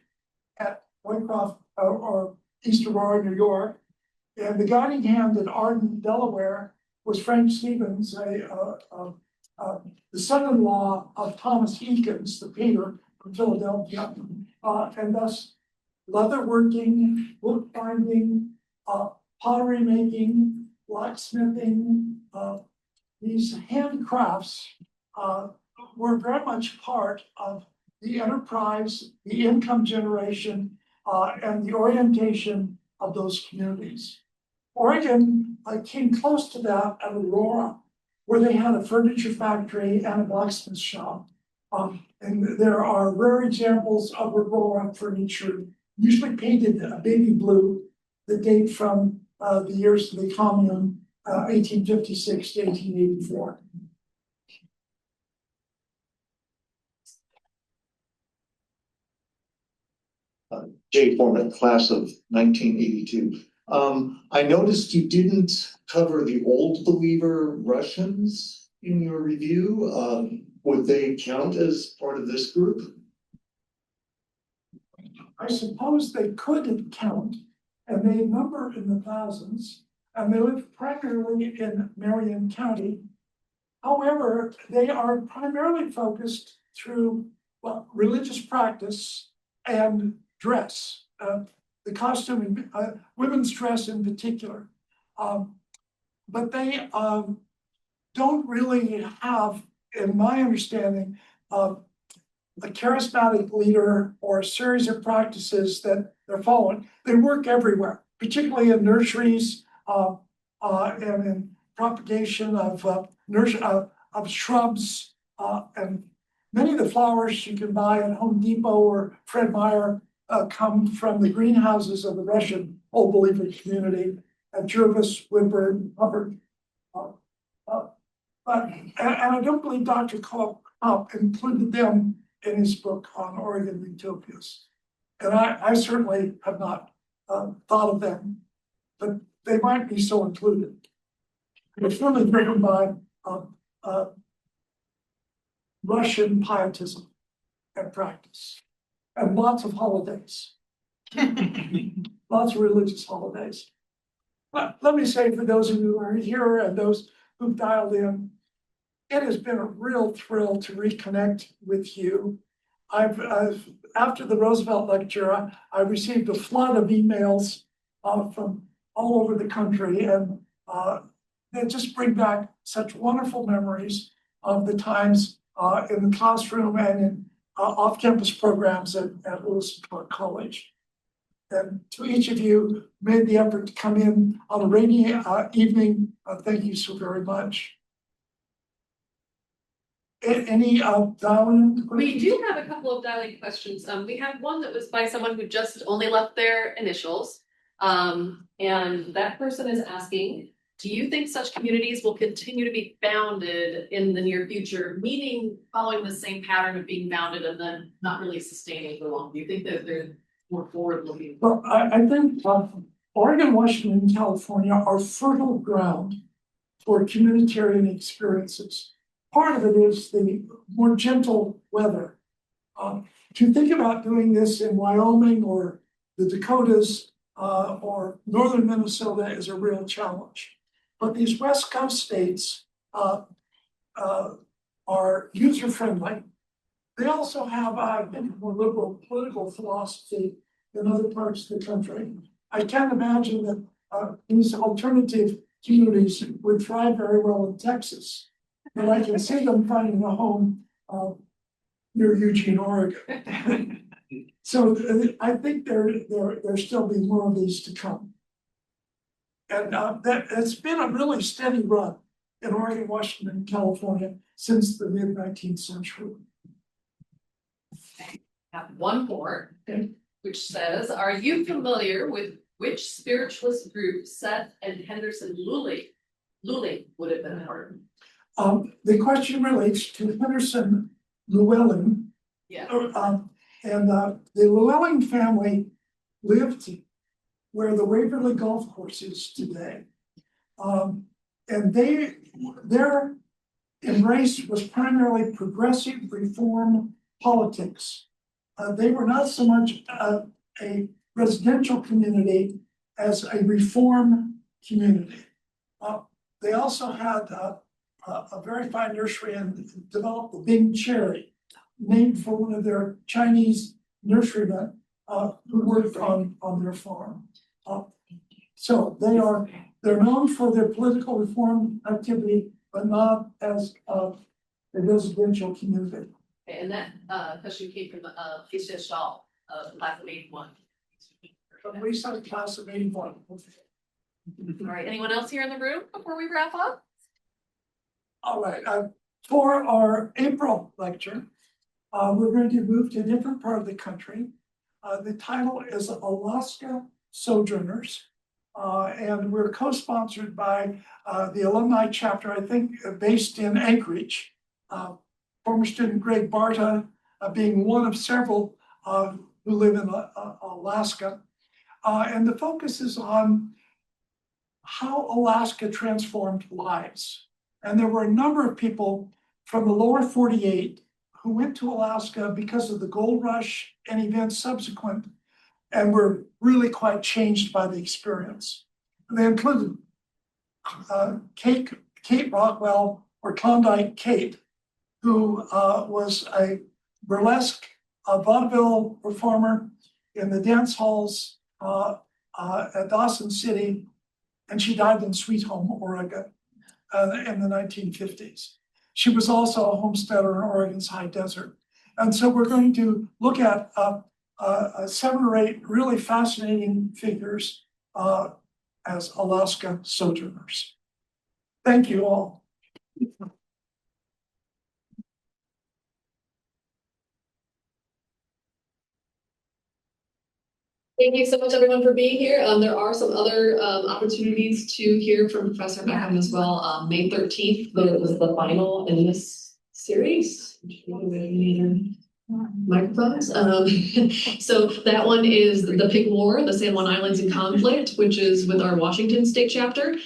at Roycroft or East Aurora, New York. And the guiding hand in Arden, Delaware was Frank Stevens, the son-in-law of Thomas Eakins, the painter from Philadelphia. And thus leatherworking, bookbinding, pottery making, blacksmithing, these handcrafts were very much part of the enterprise, the income generation, and the orientation of those communities. Oregon came close to that at Aurora, where they had a furniture factory and a blacksmith shop. And there are rare examples of Aurora furniture, usually painted a baby blue, that date from the years of the commune, 1856 to 1884. Jay Foreman, class of 1982. I noticed you didn't cover the Old Believer Russians in your review. Would they count as part of this group? I suppose they could count, and they number in the thousands, and they live primarily in Marion County. However, they are primarily focused through religious practice and dress, the costume, women's dress in particular. But they don't really have, in my understanding, a charismatic leader or a series of practices that they're following. They work everywhere, particularly in nurseries and in propagation of shrubs, and many of the flowers you can buy at Home Depot or Fred Meyer come from the greenhouses of the Russian Old Believer community at Jervis, Woodburn, Hubbard. And I don't believe Dr. Kopp included them in his book on Oregon Utopias. And I certainly have not thought of them, but they might be so included. It's really driven by Russian pietism and practice, and lots of holidays, lots of religious holidays. But let me say, for those of you who are here and those who've dialed in, it has been a real thrill to reconnect with you. I've after the Roosevelt lecture, I received a flood of emails from all over the country, and they just bring back such wonderful memories of the times in the classroom and in off-campus programs at Lewis Park College. And to each of you who made the effort to come in on a rainy evening, thank you so very much. Any dial-in? We do have a couple of dialing questions. We have one that was by someone who just only left their initials. And that person is asking, do you think such communities will continue to be founded in the near future, meaning following the same pattern of being founded and then not really sustaining for long? Do you think that they're more forward-looking? Well, I think Oregon, Washington, and California are fertile ground for communitarian experiences. Part of it is the more gentle weather. To think about doing this in Wyoming or the Dakotas or northern Minnesota is a real challenge. But these West Coast states are user-friendly. They also have, I think, more liberal political philosophy than other parts of the country. I can't imagine that these alternative communities would thrive very well in Texas. But I can see them finding a home near Eugene, Oregon. So I think there'll still be more of these to come. And it's been a really steady run in Oregon, Washington, and California since the mid-19th century. I have one more, which says, are you familiar with which spiritualist group Seth and Henderson Luling would have been part of? The question relates to Henderson Llewellyn. Yeah. The Llewellyn family lived where the Waverly Golf Course is today. And their embrace was primarily progressive reform politics. They were not so much a residential community as a reform community. They also had a very fine nursery and developed the Bing Cherry, named for one of their Chinese nurserymen who worked on their farm. So they're known for their political reform activity, but not as a residential community. And that, question came from, Lisa Shaw, class of 81. At least on class of 81. All right, anyone else here in the room before we wrap up? All right, for our April lecture, we're going to move to a different part of the country. The title is Alaska Sojourners. And we're co-sponsored by the alumni chapter, I think, based in Anchorage. Former student Greg Barta being one of several who live in Alaska. And the focus is on how Alaska transformed lives. And there were a number of people from the lower 48 who went to Alaska because of the gold rush and events subsequent, and were really quite changed by the experience. And they included Kate Rockwell, or Klondike Kate, who was a burlesque vaudeville performer in the dance halls at Dawson City, and she died in Sweet Home, Oregon, in the 1950s. She was also a homesteader in Oregon's high desert. And so we're going to look at 7 or 8 really fascinating figures as Alaska sojourners. Thank you all. Thank you so much, everyone, for being here. There are some other opportunities to hear from Professor Beckham as well. May 13th, there was the final in this series. Microphones. So that one is the Pig War, the San Juan Islands in Conflict, which is with our Washington State chapter.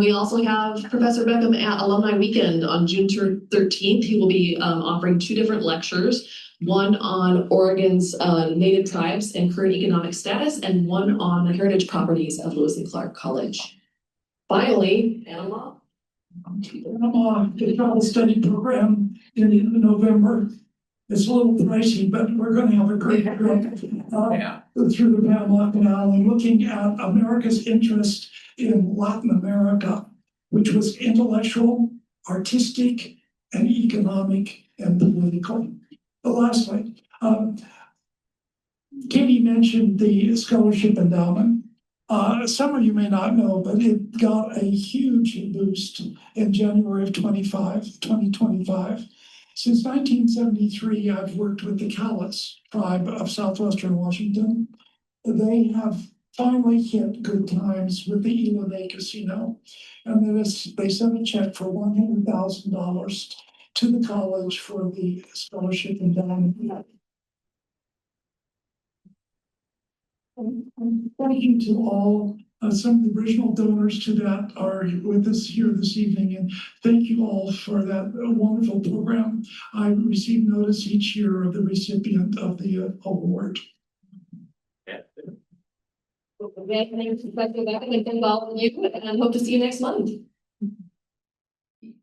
We also have Professor Beckham at Alumni Weekend on June 13th. He will be offering 2 different lectures. One on Oregon's native tribes and current economic status, and one on the heritage properties of Lewis and Clark College. Finally, Panama. The travel study program in November. It's a little pricey, but we're going to have a great trip through the Panama Canal and looking at America's interest in Latin America, which was intellectual, artistic, and economic and political. But lastly, Katie mentioned the scholarship endowment. Some of you may not know, but it got a huge boost in January of 2025. Since 1973, I've worked with the Cowlitz tribe of southwestern Washington. They have finally hit good times with the Ela Bay Casino, and they sent a check for $100,000 to the college for the scholarship endowment. Thank you to all. Some of the original donors to that are with us here this evening, and thank you all for that wonderful program. I receive notice each year of the recipient of the award. Thank you, Professor Beckham, and thank all of you, and hope to see you next month.